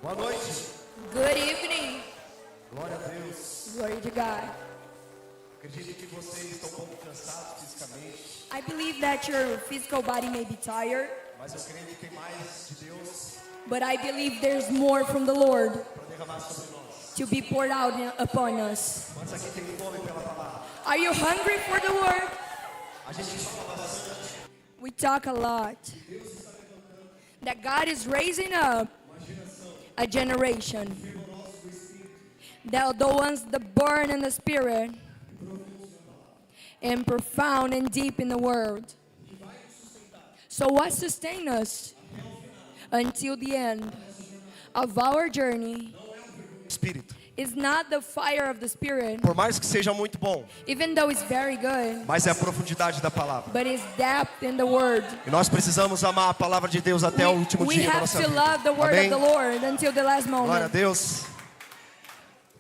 Boa noite. Good evening. Glória a Deus. Glory to God. Acredito que vocês estão um pouco cansados fisicamente, I believe that your physical body may be tired, mas eu creio que tem mais de Deus but I believe there's more from the Lord para derramar sobre nós. to be poured out upon us. Quantos aqui tem fome pela palavra? Are you hungry for the word? A gente fala bastante. We talk a lot. That God is raising up a generation. The ones that burn in the spirit and profound and deep in the word. So what sustains us until the end of our journey Espírito. is not the fire of the spirit, Por mais que seja muito bom, even though it's very good, mas é a profundidade da palavra. but it's depth in the word. E nós precisamos amar a palavra de Deus até o último We dia da have nossa to vida. love the word Amém? of the Lord until the last Glória a moment. Deus.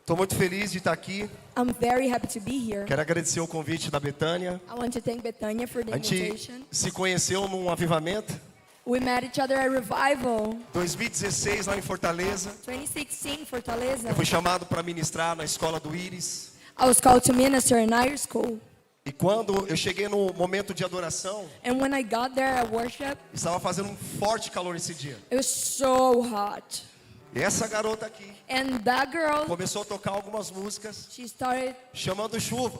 Estou muito feliz de estar aqui. I'm very happy to be here. Quero agradecer o convite da Betânia. I want to thank Betania for the A gente invitation. se conheceu num avivamento, We met each other at Revival 2016 lá em Fortaleza. 2016 Fortaleza. Eu fui chamado para ministrar na escola do Íris. I was called to minister in our school. E quando eu cheguei no momento de adoração, And when I got there at worship, estava fazendo um forte calor esse dia. it was so hot. E essa garota aqui And that girl, começou a tocar algumas músicas she started chamando chuva.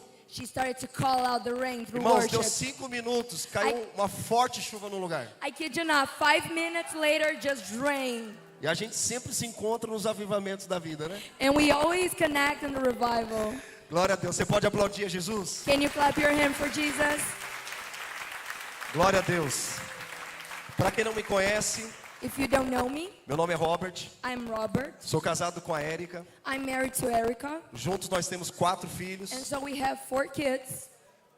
to call out the rain through Irmãos, deu worship. 5 minutos, caiu uma forte chuva no lugar. I kid you not, 5 minutes later, just rain. E a gente sempre se encontra nos avivamentos da vida, né? And we always connect in the revival. Glória a Deus. Você pode aplaudir a Jesus? Can you clap your hand for Jesus? Glória a Deus. Para quem não me conhece, If you don't know me, meu nome é Robert. I'm Robert. Sou casado com a Érica. I'm married to Erica. Juntos nós temos 4 filhos. And so we have 4 kids.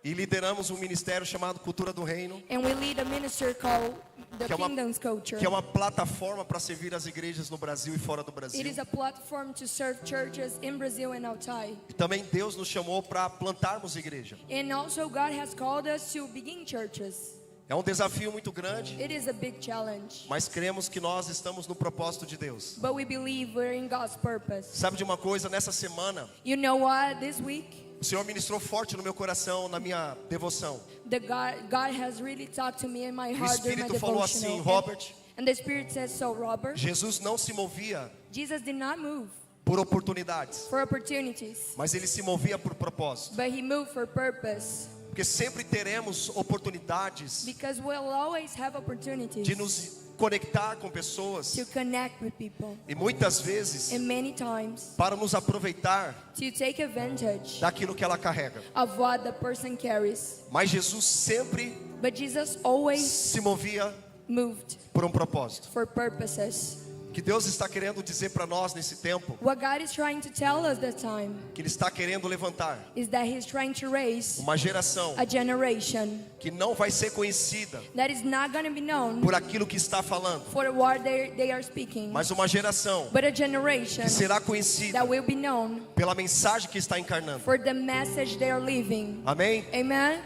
E lideramos um ministério chamado Cultura do Reino, And we lead a ministry called the Que é uma- Kingdom's Culture. que é uma plataforma para servir as igrejas no Brasil e fora do It Brasil. is a platform to serve churches in Brazil and outside. E também Deus nos chamou para plantarmos igreja. And also God has called us to begin churches. É um desafio muito grande, It is a big challenge. mas cremos que nós estamos no propósito de Deus. But we believe we're in God's purpose. Sabe de uma coisa? Nessa semana, You know what? This week, o Senhor ministrou forte no meu coração, na minha devoção. God has really talked to me in my O heart during my Espírito falou assim, devotional. Robert, And the Spirit says, so Robert, Jesus não se movia Jesus did not move por oportunidades, for opportunities, mas ele se movia por propósito. but He moved for purpose. Porque sempre teremos oportunidades Because we'll always have opportunities de nos conectar com pessoas to connect with people. e muitas vezes And many times para nos aproveitar to take advantage daquilo que ela carrega. of what the person carries. Mas Jesus sempre But Jesus always se movia moved por um propósito. for purposes. Que Deus está querendo dizer para nós nesse tempo, What God is trying to tell us that time que Ele está querendo levantar is that He's trying to raise uma geração a generation que não vai ser conhecida that is not going to be known por aquilo que está falando, for what they are speaking, mas uma geração but a generation que será conhecida that will be known pela mensagem que está encarnando. for the message they are living. Amém? Amen?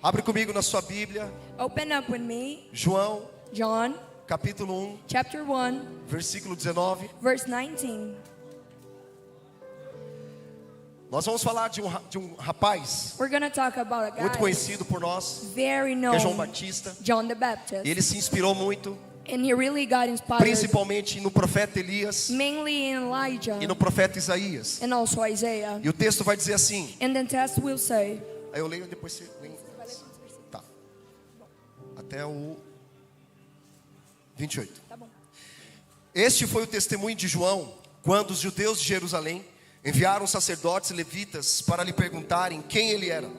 Abre comigo na sua Bíblia, Open up with me, João, John capítulo 1, chapter 1, versículo 19. verse 19. Nós vamos falar de um rapaz We're going to talk about a muito guy conhecido por nós, very que é João known, Batista. John the Baptist. E ele se inspirou muito, And he really got inspired, principalmente no profeta Elias mainly in Elijah e no profeta Isaías. and also Isaiah. E o texto vai dizer assim, And then text will say, aí eu leio e depois você lê. Tá. Até o 28. tá bom. Este foi o testemunho de João, quando os judeus de Jerusalém enviaram sacerdotes e levitas para lhe perguntarem quem ele era.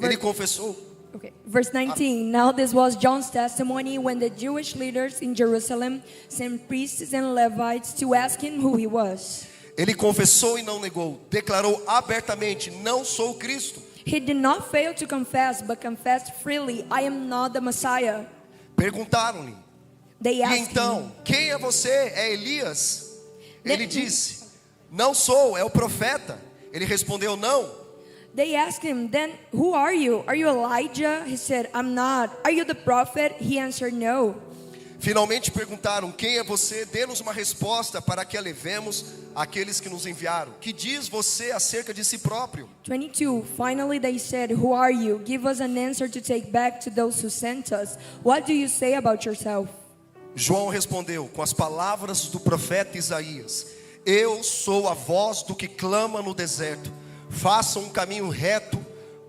Ele confessou, Okay. Verse 19. Now this was John's testimony when the Jewish leaders in Jerusalem sent priests and Levites to ask him who he was. ele confessou e não negou, declarou abertamente, não sou o Cristo. He did not fail to confess, but confessed freely, I am not the Messiah. Perguntaram-lhe, They e asked então, him, quem é você? É Elias? Ele Ne- disse, não sou, é o profeta. Ele respondeu, não. They asked him, then who are you? Are you Elijah? He said, I'm not. Are you the prophet? He answered, no. Finalmente perguntaram: quem é você? Dê-nos uma resposta para que a levemos àqueles que nos enviaram. Que diz você acerca de si próprio? 22. Finally they said, "Who are you? Give us an answer to take back to those who sent us. What do you say about yourself?" João respondeu com as palavras do profeta Isaías: eu sou a voz do que clama no deserto, façam um caminho reto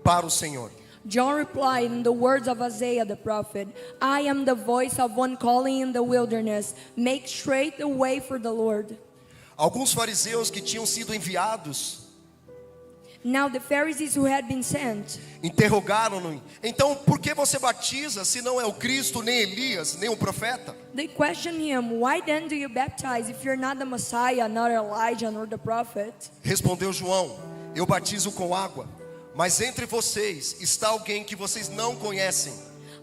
para o Senhor. John replied in the words of Isaiah the prophet, "I am the voice of one calling in the wilderness, make straight the way for the Lord." Alguns fariseus que tinham sido enviados Now the Pharisees who had been sent interrogaram-no: então por que você batiza se não é o Cristo, nem Elias, nem o profeta? They questioned him, "Why then do you baptize if you're not the Messiah, not Elijah, nor the prophet?" Respondeu João: eu batizo com água, mas entre vocês está alguém que vocês não conhecem.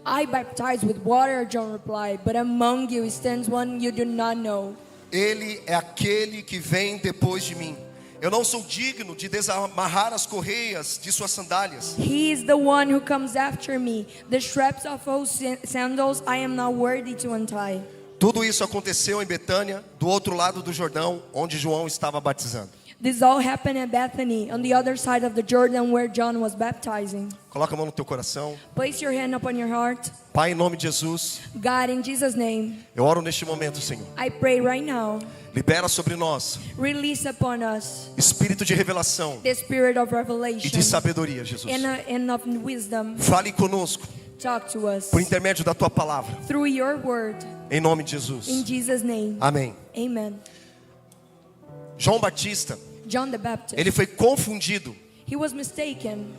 I baptize with water, John replied, but among you stands one you do not know. Ele é aquele que vem depois de mim. Eu não sou digno de desamarrar as correias de suas sandálias. He is the one who comes after me. The straps of whose sandals I am not worthy to untie. Tudo isso aconteceu em Betânia, do outro lado do Jordão, onde João estava batizando. This all happened at Bethany, on the other side of the Jordan where John was baptizing. Coloca a mão no teu coração. Place your hand upon your heart. Pai, em nome de Jesus, God, in Jesus' name, eu oro neste momento, Senhor. I pray right now, Libera sobre nós release upon us espírito de revelação the spirit of e revelation de sabedoria, Jesus. and of wisdom. Fale conosco Talk to us por intermédio da tua palavra, through your word, em nome de in Jesus. Jesus' name. Amém. Amen. João Batista, John the Baptist, ele foi confundido he was mistaken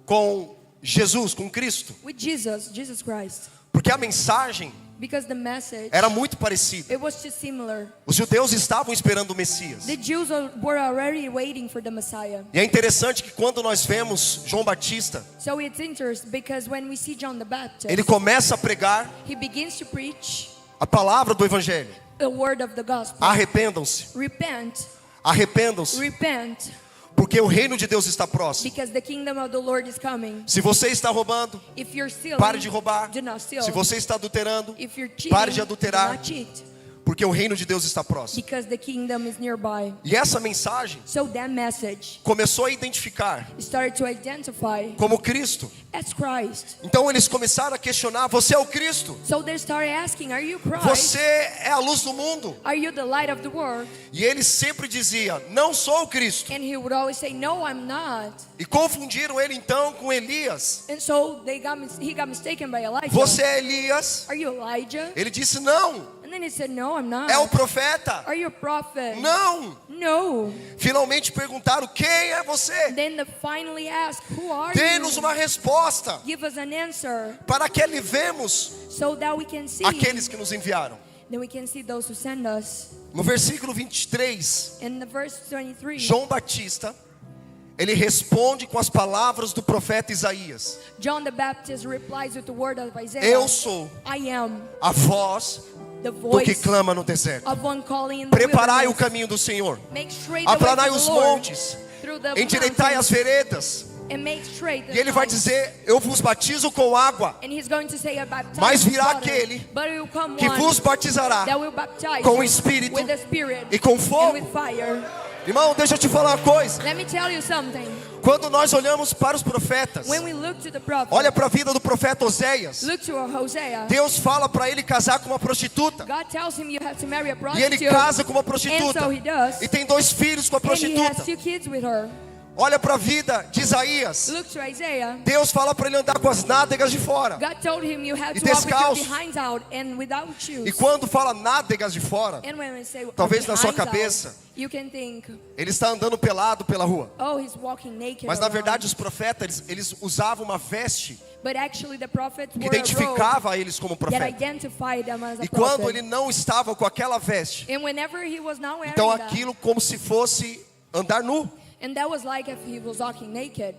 com Jesus, com Cristo, with Jesus Christ, porque a mensagem because the message, era muito parecida. it was too similar. Os judeus estavam esperando o Messias. The Jews were already waiting for the Messiah. E é interessante que quando nós vemos João Batista, So it's interesting because when we see John the Baptist, ele começa a pregar he begins to preach a palavra do Evangelho. the word of the gospel. Arrependam-se, Repent, arrependam-se, repent, porque o reino de Deus está próximo. because the kingdom of the Lord is coming. Se você está roubando, If you're stealing, pare de roubar. do not steal. Se você está adulterando, If you're cheating, pare de do adulterar, not cheat, porque o reino de Deus está próximo. because the kingdom is nearby. E essa mensagem So that message começou a identificar started to identify como Cristo. as Christ. Então eles começaram a questionar: você é o Cristo? So they started asking, "Are you Christ? Você é a luz do mundo?" Are you the light of the world?" E ele sempre dizia: não sou o Cristo. And he would always say, "No, I'm not." E confundiram ele então com Elias. And so he got mistaken by Elijah. Você é Elias? Are you Elijah? Ele disse: não. And then he said, "No, I'm not." É o profeta? Are you a prophet? Não. No. Finalmente perguntaram: quem é você? Then they finally asked, "Who are Dê-nos you?" uma resposta Give us an answer para que alivemos so that we can see. aqueles que nos enviaram. Then we can see those who send us. No versículo 23, In the verse 23, João Batista, ele responde com as palavras do profeta Isaías: John the Baptist replies with the word of Isaiah. eu sou I am a voz the do que voice clama no deserto. of one calling in the Preparai o wilderness. caminho do Senhor, Make straight the way aplanai for os the Lord montes, through the endireitai as mountains, veredas. and make straight the E ele vai paths. dizer: eu vos batizo com água, And he's going to say, "I baptize mas with virá water, aquele but it will come que one vos batizará that will baptize com o you Espírito with the Spirit e com and fogo." with fire." Irmão, deixa eu te falar uma coisa. Let me tell you something. Quando nós olhamos para os profetas, When we look to the prophet, olha para a vida do profeta Oséias. look to Hosea, Deus fala para ele casar com uma prostituta. God tells him you have to marry a E ele prostitute. casa com uma And prostituta. so he does. E tem 2 filhos com a And he has prostituta. 2 kids with her. Olha para a vida de Isaías. Look to Isaiah. Deus fala para ele andar com as nádegas de fora. God told him you have E to walk with your descalço. behinds out and without shoes. E quando fala nádegas de fora, And when we say talvez na sua behinds out, cabeça, you can think, ele está andando pelado pela rua. oh, he's walking naked. Mas na around. verdade os profetas, eles usavam uma veste But actually the prophets que wore a robe identificava eles como that profeta. identified them as a E quando prophet. ele não estava com aquela veste, And whenever he was not wearing então that, aquilo como se fosse andar nu. and that was like if he was walking naked.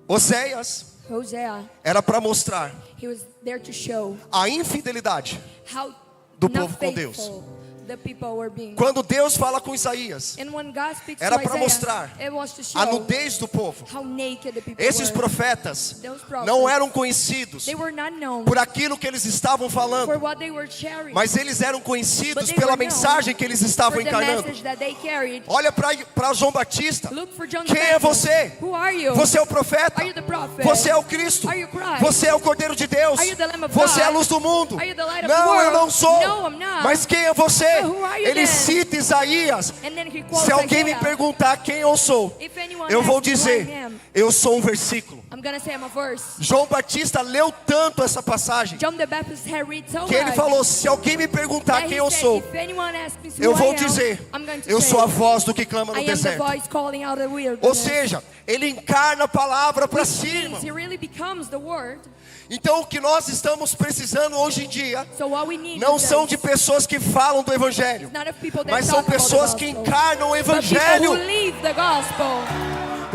Oséias Hosea, era para mostrar he was there to show a infidelidade how do not povo com Deus. faithful the people were being. Quando Deus fala com Isaías, And when God speaks era to para Isaiah, mostrar it was to show a nudez do povo. how naked the people Esses were. profetas Those prophets, não eram conhecidos they were not known por aquilo que eles estavam for falando, what they were sharing, mas eles eram but conhecidos they pela were known mensagem que eles estavam for the encarnando. message that they carried. Olha para João Batista. Look for John the Quem é Baptist. você? Who are you? Você é o profeta. Are you the prophet? Você é o Cristo. Are you Christ? Você é o Cordeiro de Deus. Are you the Lamb of Você é a God? luz do mundo. Are you the light of the Não, world? eu não sou. No, I'm not. Mas quem é você? But who are you Ele then? cita Isaías. And then he quotes Se alguém me Isaiah. perguntar quem eu sou, If anyone eu vou asks who I dizer, am, eu sou um versículo. I'm gonna say I'm a verse. João Batista leu tanto essa passagem John the Baptist had read so que ele much falou: se alguém me perguntar that quem he eu said, sou, if anyone asks me who eu vou I am, dizer, I'm going to eu say, sou a voz do que clama no I am the deserto. voice calling out the Ou wilderness. seja, ele encarna a palavra para si, irmão. He really becomes the word. Então o que nós estamos precisando hoje em dia So what we need não is são this. de pessoas que falam do evangelho, Not of people that mas são talk about the pessoas que gospel, encarnam o but people evangelho. who live the gospel.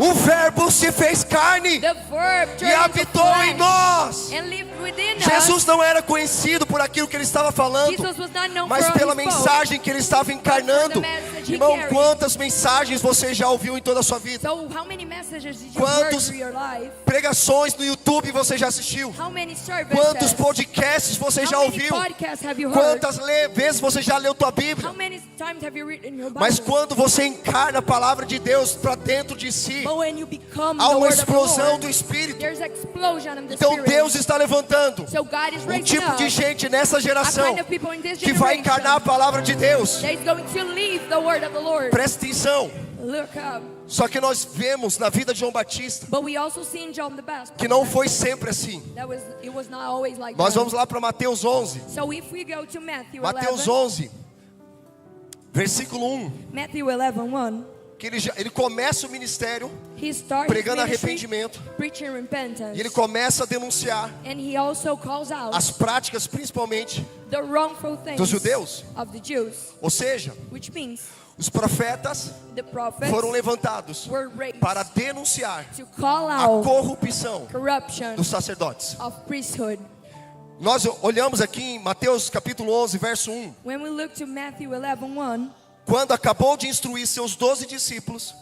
O verbo se fez carne The verb e turned into habitou em flesh nós. and lived within Jesus us. não era conhecido por aquilo que ele estava falando, Jesus was not known mas for pela what he spoke. mensagem que ele estava encarnando. message he Irmão, carried. quantas mensagens você já ouviu em toda a sua vida? So how many messages did you Quantos heard through your life? Pregações no YouTube você já assistiu? How many Quantos services? podcasts você já How many ouviu? podcasts have you heard? Quantas vezes você já leu tua Bíblia? How many times have you read in your Bible? Mas quando você encarna a palavra de Deus para dentro de si, But when you become há the uma word of the explosão Lord, do Espírito. there's explosion in the Então spirit. Deus está levantando So God is um raising tipo de up gente nessa a geração kind of people in this que vai generation encarnar a palavra de Deus. that is going to live the word of the Lord. Presta atenção. Look up. Só que nós vemos na vida de João Batista But we also see in John the Baptist que não foi sempre assim. that it was not always like Nós that. vamos lá para Mateus 11. So if we go to Matthew Mateus 11, 11, versículo 1. Matthew 11:1, Que ele começa o ministério he starts pregando ministry, arrependimento. preaching repentance. E ele começa a denunciar And he also calls out as práticas, principalmente the wrongful things dos judeus. of the Jews, Ou seja, which means os profetas the prophets foram levantados were raised para denunciar to call a out corrupção corruption dos sacerdotes. of priesthood. Nós olhamos aqui em Mateus capítulo 11, verso 1. When we look to Matthew 11:1, Quando acabou de instruir seus 12 discípulos,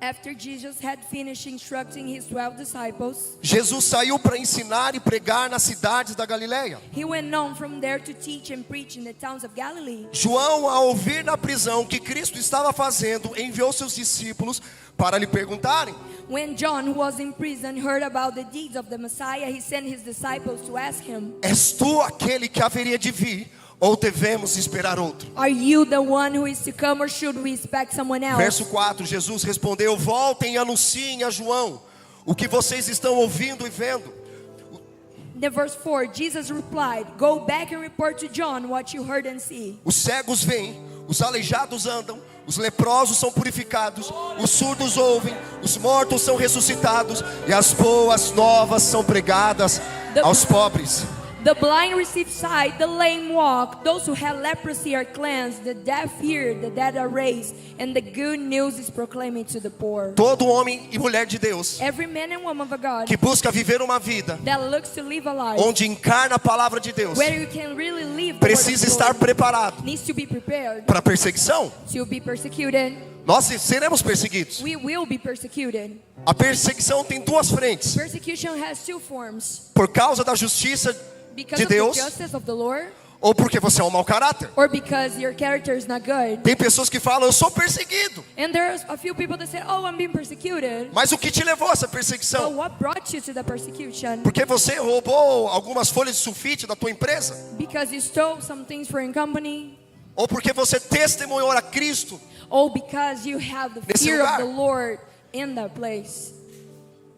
after Jesus had finished instructing his 12 disciples, Jesus saiu para ensinar e pregar nas cidades da Galileia. he went on from there to teach and preach in the towns of Galilee. João, ao ouvir na prisão o que Cristo estava fazendo, enviou seus discípulos para lhe perguntarem: When John, who was in prison, heard about the deeds of the Messiah, he sent his disciples to ask him, és tu aquele que haveria de vir, ou devemos esperar outro? are you the one who is to come, or should we expect someone else? Verso 4, Jesus respondeu: voltem e anunciem a João o que vocês estão ouvindo e vendo. The verse 4, Jesus replied, go back and report to John what you heard and see. Os cegos veem, os aleijados andam, os leprosos são purificados, os surdos ouvem, os mortos são ressuscitados e as boas novas são pregadas aos pobres. The blind receive sight, the lame walk, those who have leprosy are cleansed, the deaf hear, the dead are raised, and the good news is proclaimed to the poor. Todo homem e mulher de Deus Every man and woman of God que busca viver uma vida that looks to live a life onde encarna a palavra de Deus where you can really live the precisa word of the estar Lord, preparado needs to be prepared para a perseguição. to be persecuted. Nós seremos perseguidos. We will be persecuted. A perseguição tem duas frentes: Persecution has two forms. por causa da justiça Because de of the Deus, justice of the Lord, ou porque você é um mau caráter. or because your character is not good. Tem pessoas que falam: eu sou perseguido. And there's a few people that say, oh, I'm being persecuted. Mas o que te levou a essa So perseguição? what brought you to the persecution? Porque você roubou algumas folhas de sulfite da tua empresa? Because you stole some things for your company? Ou porque você testemunhou a Cristo? Or because you have the Nesse fear of lugar. the Lord in that place?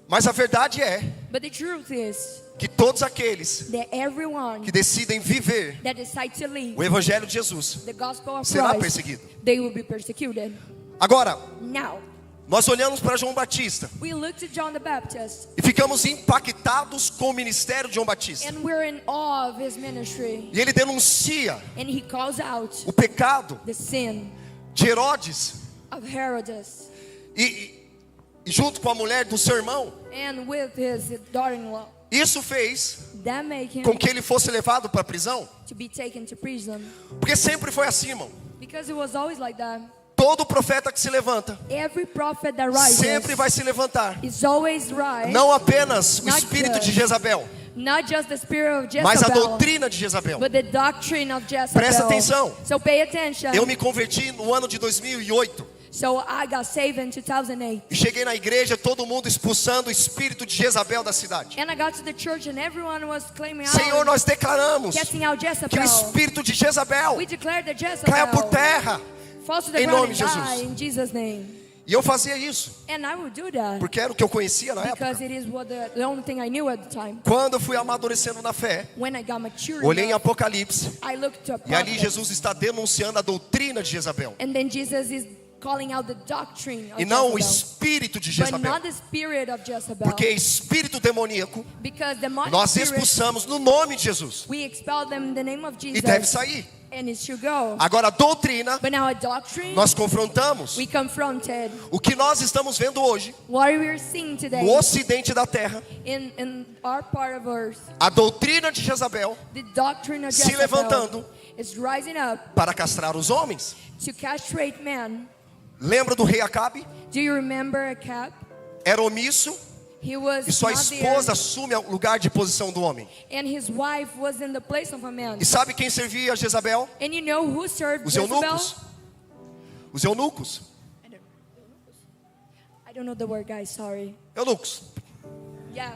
Mas a verdade é But the truth is que todos aqueles that everyone que decidem viver that decides to live o Evangelho de Jesus the gospel of será Christ, perseguido. they will be persecuted. Agora, Now, nós olhamos para João Batista we look to John the Baptist e ficamos impactados com o ministério de João Batista. and we're in awe of his ministry. E ele denuncia And he calls out o pecado the sin de Herodes of e junto com a mulher do seu irmão, and with his daughter-in-law. Isso fez That made him com que ele fosse levado para a prisão. to be taken to prison. Porque sempre foi assim, irmão. Because it was always like that. Todo profeta que se levanta Every prophet that rises sempre vai se levantar. is always right. Não apenas o Not espírito de just. Jezabel, Not just the spirit of mas a Jezebel, doutrina de Jezabel. but the doctrine of Jezebel. Presta atenção. So pay attention. Eu me converti no ano de 2008 So I got saved in 2008. e cheguei na igreja, todo mundo expulsando o espírito de Jezabel da cidade. And I got to the church and everyone was claiming Senhor, out, nós declaramos casting out que o Jezebel. espírito de Jezabel We declare that caia por Jezebel terra. falls to the Em ground nome and de Jesus. die in Jesus' name. E eu fazia isso, And I would do that porque era o que eu conhecia na época. because it is what the only thing I knew at the time. Quando eu fui amadurecendo na fé, When I got mature olhei em enough, Apocalipse, I looked to a e ali prophet. Jesus está denunciando a doutrina de Jezabel, And then Jesus is calling out the doctrine of e não o Jezebel. espírito de But Jezabel. not the spirit of Jezebel. Porque espírito demoníaco Because demonic nós spirits, expulsamos no nome de Jesus we expel them in the name of e Jesus. deve sair. And it should go. Agora a doutrina But now a doctrine, nós confrontamos. we confronted. O que nós estamos vendo hoje What we are seeing today no ocidente da terra, in our part of earth, a doutrina de Jezabel the doctrine of se Jezebel levantando is rising up para castrar os homens. to castrate men. Lembra do rei Acabe? Do you remember Acab? Era omisso He was e sua not esposa there, assume o lugar de posição do homem. and his wife was in the place of a man. E sabe quem servia a Jezabel? And you know who served Os Jezebel? eunucos. Os eunucos. I don't know the word, guys. Sorry. Eunucos. Yeah.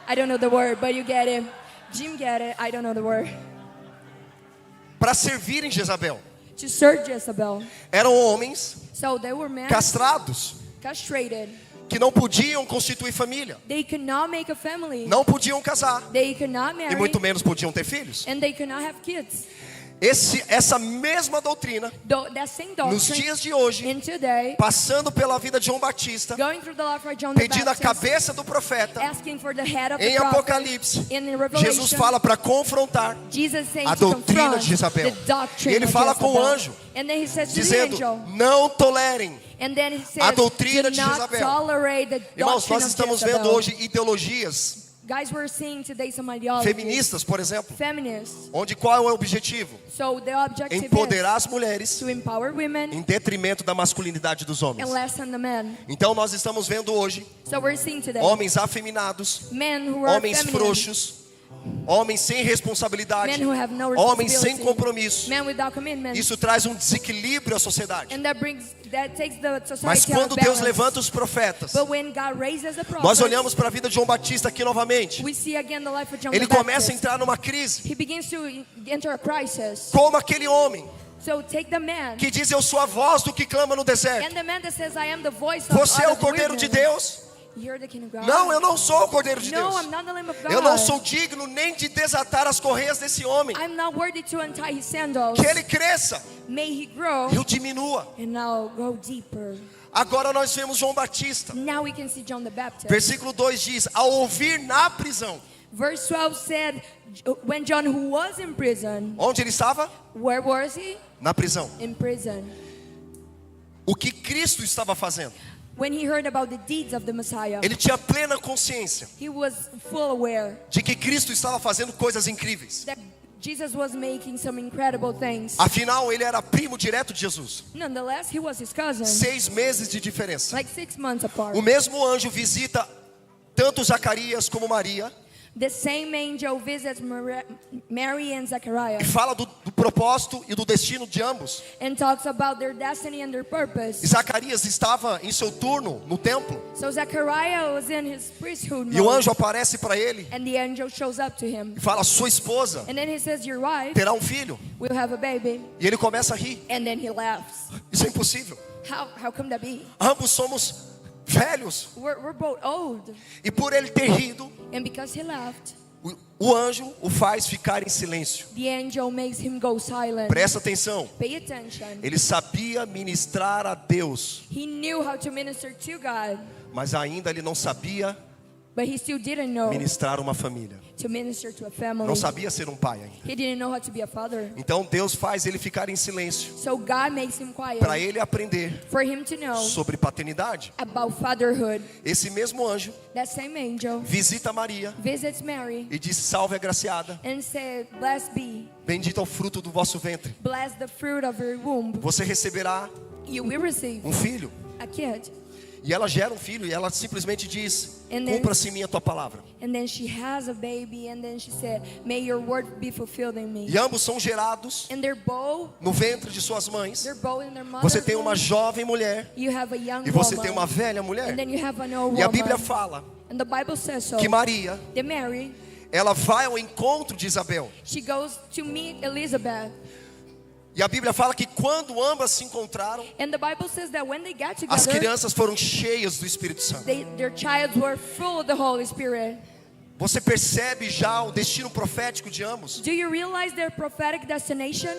I don't know the word, but you get it. Jim get it. I don't know the word. Para servirem Jezabel. To serve Jezebel. Eram homens So they were men castrados castrated. que não podiam constituir família, They could not make a family. não podiam casar They could not e marry. muito menos podiam ter filhos. And they could not have kids. Essa mesma doutrina, That same nos doctrine, dias de hoje, in today, passando pela vida de João Batista, going through the life of John the pedindo a Baptist, cabeça do profeta, asking for the head of the em prophet. Apocalipse, In Revelation, Jesus fala para confrontar Jesus saying a to doutrina confront de Jezabel. the doctrine E ele of fala com o Jezebel. anjo, And then he says to the dizendo: angel, não tolerem. and then he says, a doutrina do de not Jezabel. tolerate the Irmãos, doctrine nós of estamos Jezebel. vendo hoje ideologias Guys, we're seeing today some ideologies. feministas, por exemplo, Feminists. onde qual é o objetivo? So the objective Empoderar as mulheres is to empower women em detrimento da masculinidade dos homens. and lessen the men. Então nós estamos vendo hoje So we're seeing today homens afeminados, men who are homens feminine, frouxos, homens sem responsabilidade, men who have no homens sem responsibility, compromisso. men without commitment. Isso traz um desequilíbrio à sociedade. And that takes the society Mas out of quando Deus balance. levanta os profetas, But when God raises the prophet, nós olhamos para a vida de João Batista aqui novamente. we see again the life of John Ele the começa a Baptist. entrar numa crise, He begins to enter a crisis. como aquele homem So take the man, que diz: eu sou a voz do que clama no deserto. and the man that says, I am the voice of Você é out o of the Cordeiro de wilderness. Deus? You're the King of God. Não, eu não sou o Cordeiro de No, Deus. I'm not the Lamb of God. Eu não sou digno nem de desatar as correias desse homem. I'm not worthy to untie his sandals. Que ele cresça, May he grow, eu diminua. and now go deeper. Agora nós vemos João Batista. Now we can see John the Baptist. Versículo 2 diz: ao ouvir na prisão. Verse 12 said, when John, who was in prison, Onde ele estava? where was he? Na prisão. In prison. O que Cristo estava fazendo? When he heard about the deeds of the Messiah, Ele tinha plena consciência he was full aware de que Cristo estava fazendo coisas incríveis. that Jesus was making some incredible things. Afinal, ele era primo direto de Jesus. Nonetheless, he was his cousin, 6 meses de diferença. like 6 months apart. O mesmo anjo visita tanto Zacarias como Maria The same angel visits Mary and Zechariah e fala do propósito e do destino de ambos. and talks about their destiny and their E purpose. Zacarias estava em seu turno no templo So Zechariah was in his priesthood e o mode, anjo aparece para ele and the angel shows up to him. e fala: sua esposa And then he says, your wife terá um filho. will have a baby. E ele começa a rir. And then he laughs. Isso é impossível. How come that be? Ambos somos velhos. We're both old. E por ele ter rido, And because he laughed, o anjo o faz ficar em silêncio. the angel makes him go silent. Presta atenção. Pay attention. Ele sabia ministrar a Deus, He knew how to minister to God, mas ainda ele não sabia But he still didn't know ministrar uma família. to minister to a family. Não sabia ser um pai ainda. He didn't know how to be a father. Então Deus faz ele ficar em silêncio So God makes him quiet para ele aprender for him to know sobre paternidade. about fatherhood. Esse mesmo anjo That same angel visita Maria visits Mary e diz: salve, agraciada, and said, "Blessed be, bendito é o fruto do vosso ventre. bless the fruit of your womb. Você receberá You will receive um filho." a kid." E ela gera um filho e ela simplesmente diz: And then- cumpra-se em mim a tua palavra. And then she has a baby, and then she said, "May your word be fulfilled in me." E ambos são gerados And they're both no ventre de suas mães. in their mother's Você tem uma womb. jovem mulher You have a young e você woman, tem uma velha mulher. and then you have an old E a woman. Bíblia fala And the Bible says so. que Maria, That Mary, ela vai ao encontro de Isabel. she goes to meet Elizabeth. E a Bíblia fala que quando ambas se encontraram, And the Bible says that when they got as together, crianças foram cheias do Espírito Santo. their childs were full of the Holy Spirit. Você percebe já o destino profético de ambos? Do you realize their prophetic destination?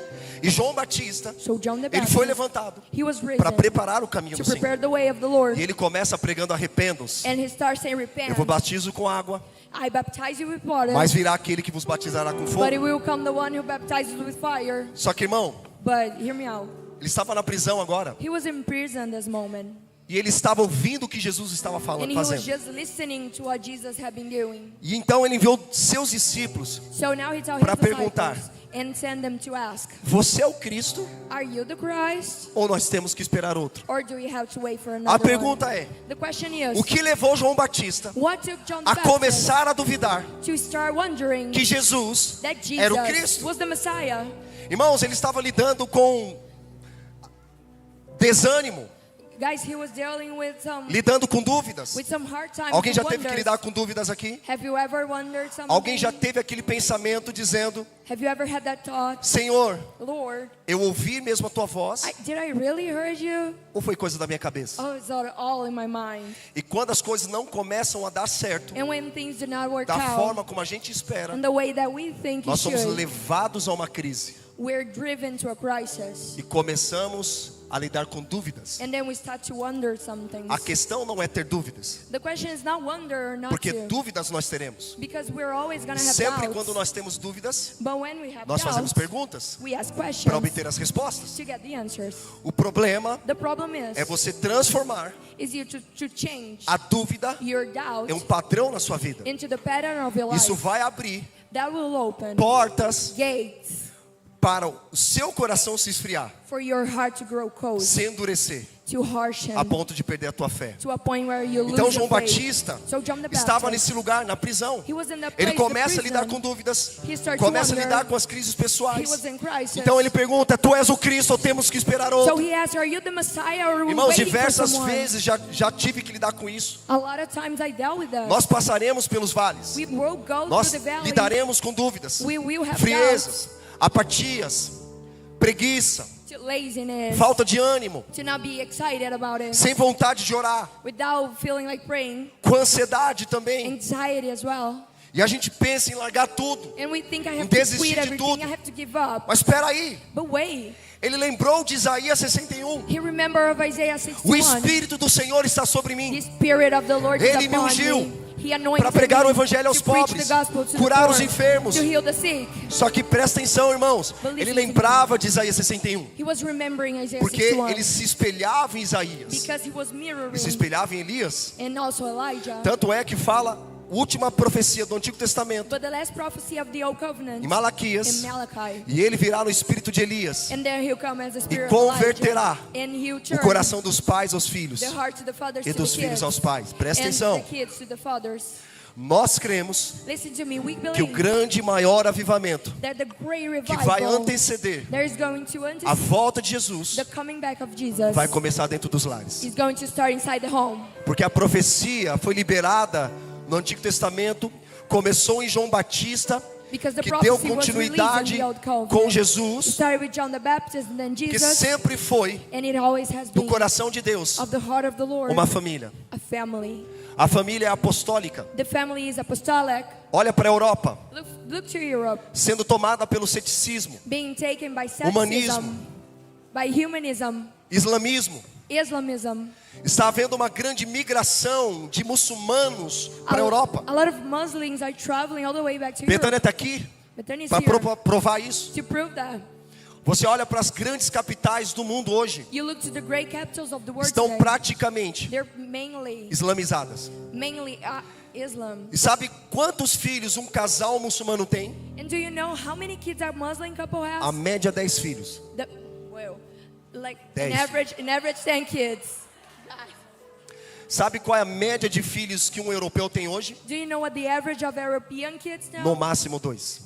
E João Batista, So John the ele foi Baptist, levantado he was para risen preparar o caminho to do Senhor. prepare the way of the E Lord. ele começa pregando: arrependam-se. And he starts saying, Eu "Repent. vos batizo com água, I baptize you with water, mas virá aquele que vos batizará com but fogo. it will come the one who baptizes with fire." Só que, irmão, But hear me out. ele estava na prisão agora. He was in prison this moment. E ele estava ouvindo o que Jesus estava And falando, he was fazendo. just listening to what Jesus had been doing. E então ele enviou seus discípulos So now he tells para his perguntar: disciples and send them to ask, você é o Cristo "Are you the Christ? ou nós temos que esperar outro? Or do we have to wait for A another pergunta one?" é: The question is, o que levou João Batista what took John the a Baptist começar a duvidar to start wondering que Jesus that era o Jesus Cristo? was the Messiah? Irmãos, ele estava lidando com desânimo, Guys, he was dealing with lidando com dúvidas. some hard times. Alguém and já teve que wonders. lidar com dúvidas aqui? Have you ever wondered something? Alguém já teve aquele pensamento dizendo: Have you ever had that thought, Senhor, "Lord, eu ouvi mesmo a tua voz, did I really heard you? ou foi coisa da minha cabeça? Oh, it's all in my mind." E quando as coisas não começam a dar certo And when things do not work da out forma como a gente espera, in the way that we think it nós somos should, levados a uma crise we're driven to a crisis. e começamos a lidar com dúvidas. And then we start to wonder some things. A questão não é ter dúvidas, The question is not wonder or not porque to. dúvidas nós teremos. Because we're always going to have Sempre doubts. quando nós temos dúvidas, But when we have nós fazemos doubts, perguntas we ask para questions obter as respostas. to get the answers. O problema The problem is é você transformar you to change a dúvida your doubt em um padrão na sua vida. into the pattern of your life. Isso vai abrir That will open portas gates para o seu coração se esfriar, for your heart to grow cold, se endurecer, to harshen, a ponto de perder a tua fé. to a point where you Então lose João your faith. Batista So John the estava Baptist, nesse lugar, na prisão. he was in that Ele place, the começa a lidar prison. com dúvidas, He started to começa a wonder. lidar com as crises He pessoais. was in crisis. Então ele pergunta: tu és o Cristo ou temos que esperar So outro? he asked, "Are you the Messiah or are we Irmãos, waiting for diversas someone?" vezes já tive que lidar com isso. A lot of times I dealt with that. Nós passaremos pelos vales. We will go Nós through the valley. lidaremos com dúvidas, We will have friezas, apatias, preguiça, to laziness, falta de ânimo, to not be excited about it, sem vontade de orar, without feeling like praying, com ansiedade também. anxiety as well. E a gente pensa em largar tudo. And we think I have Desistir to quit de everything, tudo. I have to give up. Mas espera aí, But wait, ele lembrou de Isaías 61. he remembered of Isaiah O 61. Espírito do Senhor está sobre The mim Spirit of the Lord Ele is me upon ungiu me. He anointed para pregar o me evangelho aos to preach pobres, the gospel to the curar os poor, enfermos. to heal the sick. Só que presta atenção, irmãos, But ele listen to me. lembrava de Isaías 61, He was remembering Isaiah porque 61 ele se espelhava em Isaías because he was e se mirroring espelhava em Elias. and also Elijah. Tanto é que fala a última profecia do Antigo Testamento, But the last prophecy of the Old Covenant em Malaquias, in Malachi. e ele virá no espírito de Elias And then he'll come as the e spirit converterá of Elijah. And he'll o turn coração dos pais aos filhos the heart to the fathers e to the dos filhos kids. aos pais. Presta And atenção, the kids to the fathers. nós cremos Listen to me, we que o believe grande e maior avivamento that the great que vai revival anteceder that is going to a antecede volta de Jesus the coming back of Jesus vai começar dentro dos lares. is going to start inside the home. Porque a profecia foi liberada no Antigo Testamento, começou em João Batista, Because the que deu prophecy was released in continuidade the Old com Covenant. It Jesus, started with John the Baptist and then que Jesus, sempre foi and it always has do been coração de Deus of the heart of the Lord, uma família. a family. A família é apostólica. The family is apostolic. Olha para a Europa, Look to Europe, sendo tomada pelo ceticismo, being taken by Humanismo. sexism, by humanism, Islamismo. Islamism. Está havendo uma grande migração de muçulmanos para a Europa. A lot of Muslims are traveling all the way back to Betânia Europe. está aqui Bethany is para here provar isso. to prove that. Você olha para as grandes capitais do mundo hoje, You look to the great capitals of the world estão today. praticamente They're mainly islamizadas. Islam. E sabe quantos filhos um casal muçulmano tem? And do you know how many kids a Muslim couple has? A média 10 filhos. Well, like 10. an average 10 kids. Sabe qual é a média de filhos que um europeu tem hoje? Do you know what the average of European kids now? No máximo 2.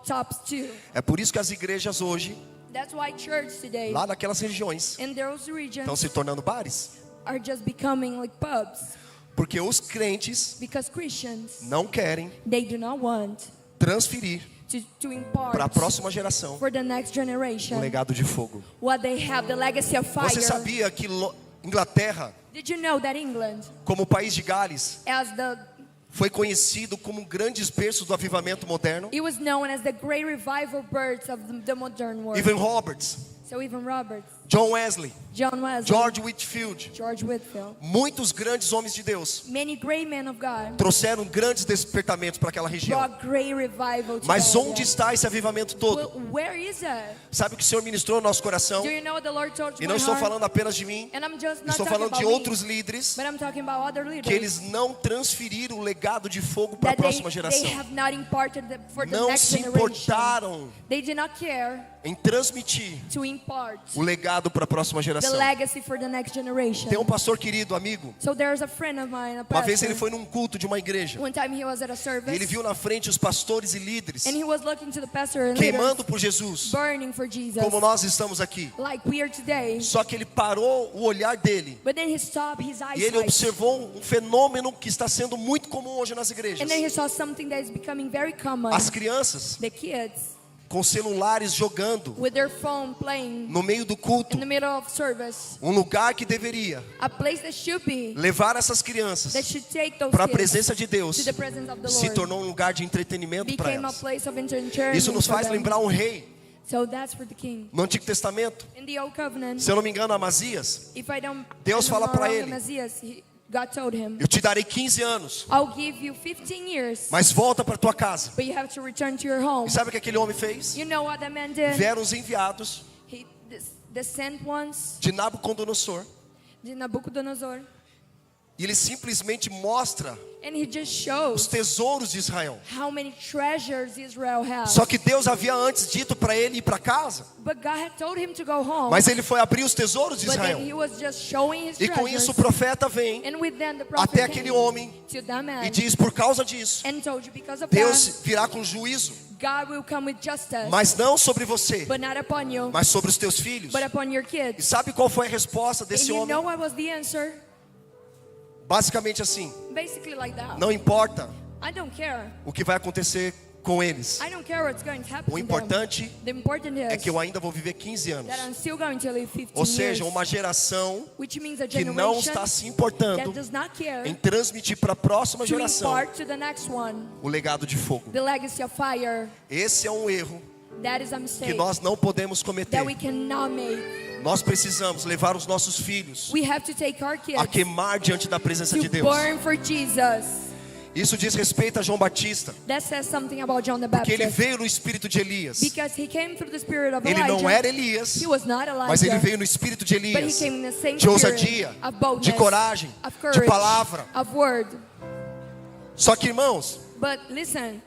Tops 2. É por isso que as igrejas hoje, That's why church today lá naquelas regiões, in those estão regions se tornando bares. are just becoming like pubs Porque os crentes because Christians, não querem they do not want transferir to impart para a próxima geração for the next um generation legado de fogo. what they have, the legacy of fire. Você sabia que Inglaterra, Did you know that England, como país de Gales, as foi conhecido como grandes berços do avivamento moderno? it was known as the great revival birds of the modern world. Evan Roberts, So even Roberts, John Wesley, John Wesley, George Whitefield, George Whitefield, muitos grandes homens de Deus many great men of God trouxeram grandes despertamentos para aquela região. brought great revival to Mas that onde area. está esse avivamento todo? Well, where is that? Sabe o que o Senhor ministrou no nosso coração? Do you know what the Lord told E you? não estou falando apenas de mim, And I'm just not estou talking falando de about outros me, líderes but I'm talking about other leaders que eles não transferiram o legado de fogo para a that próxima they geração. have not imparted for the Não next se generation. importaram They did not care em transmitir to impart o legado para a próxima the geração. legacy for the next generation. Tem um pastor querido, amigo. So there's a friend of mine, a Uma pastor. vez ele foi num culto de uma igreja. One time he was at a E service ele viu na frente os pastores e líderes and he was looking to the pastor and queimando leaders por Jesus, burning for Jesus, como nós estamos aqui. like we are today. Só que ele parou o olhar dele But then he stopped his e ele eyesight. observou um fenômeno que está sendo muito comum hoje nas igrejas. And then he saw something that is becoming very common. As crianças The kids com celulares jogando with their phone playing no meio do culto, in the middle of service. um lugar que deveria A place that should be, levar essas crianças that should take those para a kids presença de Deus, to the presence of the se Lord, tornou um lugar de entretenimento para became a elas. place of entertainment Isso nos for faz them. lembrar um rei So that's for the king. no Antigo Testamento. In the Old Covenant, Se eu não me engano, Amazias, if I don't, Deus I'm fala not para wrong, ele. Messias, God told him, eu te darei 15 anos, I'll give you 15 years, mas volta para tua casa. but you have to return to your home. E sabe o que aquele homem fez? You know what that man did? Vieram os enviados The sent ones, de Nabucodonosor de Nabucodonosor, e ele simplesmente mostra and he just os shows tesouros de Israel. how many treasures Israel has. Só que Deus havia antes dito para ele ir para casa, But God had told him to go home. mas ele foi abrir os tesouros de But then Israel. he was just showing his E com treasures. isso o profeta vem And with them the prophet até came aquele homem to that man e diz: por causa disso, and told you, because of Deus virá com juízo, that, God will come with justice, mas não sobre você, but not upon you, mas sobre os teus filhos. but upon your E kids. sabe qual foi a resposta And desse you homem? know what was the answer? Basicamente assim: Basically like that. não importa I don't care. o que vai acontecer com eles, I don't care what's going to happen o to them. importante The important é is que eu ainda vou viver 15 anos. that I'm still going to live 15 Ou seja, years, uma geração which means a que não generation está se that importando does not care em transmitir para a próxima to geração impart to the next one o legado de fogo. the legacy of fire. Esse é um erro That is a que mistake nós não podemos cometer. that we cannot make. Nós precisamos levar os nossos filhos We have to take our a kids queimar diante da presença de to Deus. burn for Jesus. Isso diz respeito a João Batista, That says something about John the porque ele Baptist. veio no espírito de Elias. Because he came through the spirit of Ele Elijah. não era Elias, He was not Elijah. mas ele veio no espírito de But he Elias, came in the same de spirit ousadia, of boldness, de coragem, of de courage, palavra. of word. Só que, irmãos, But listen,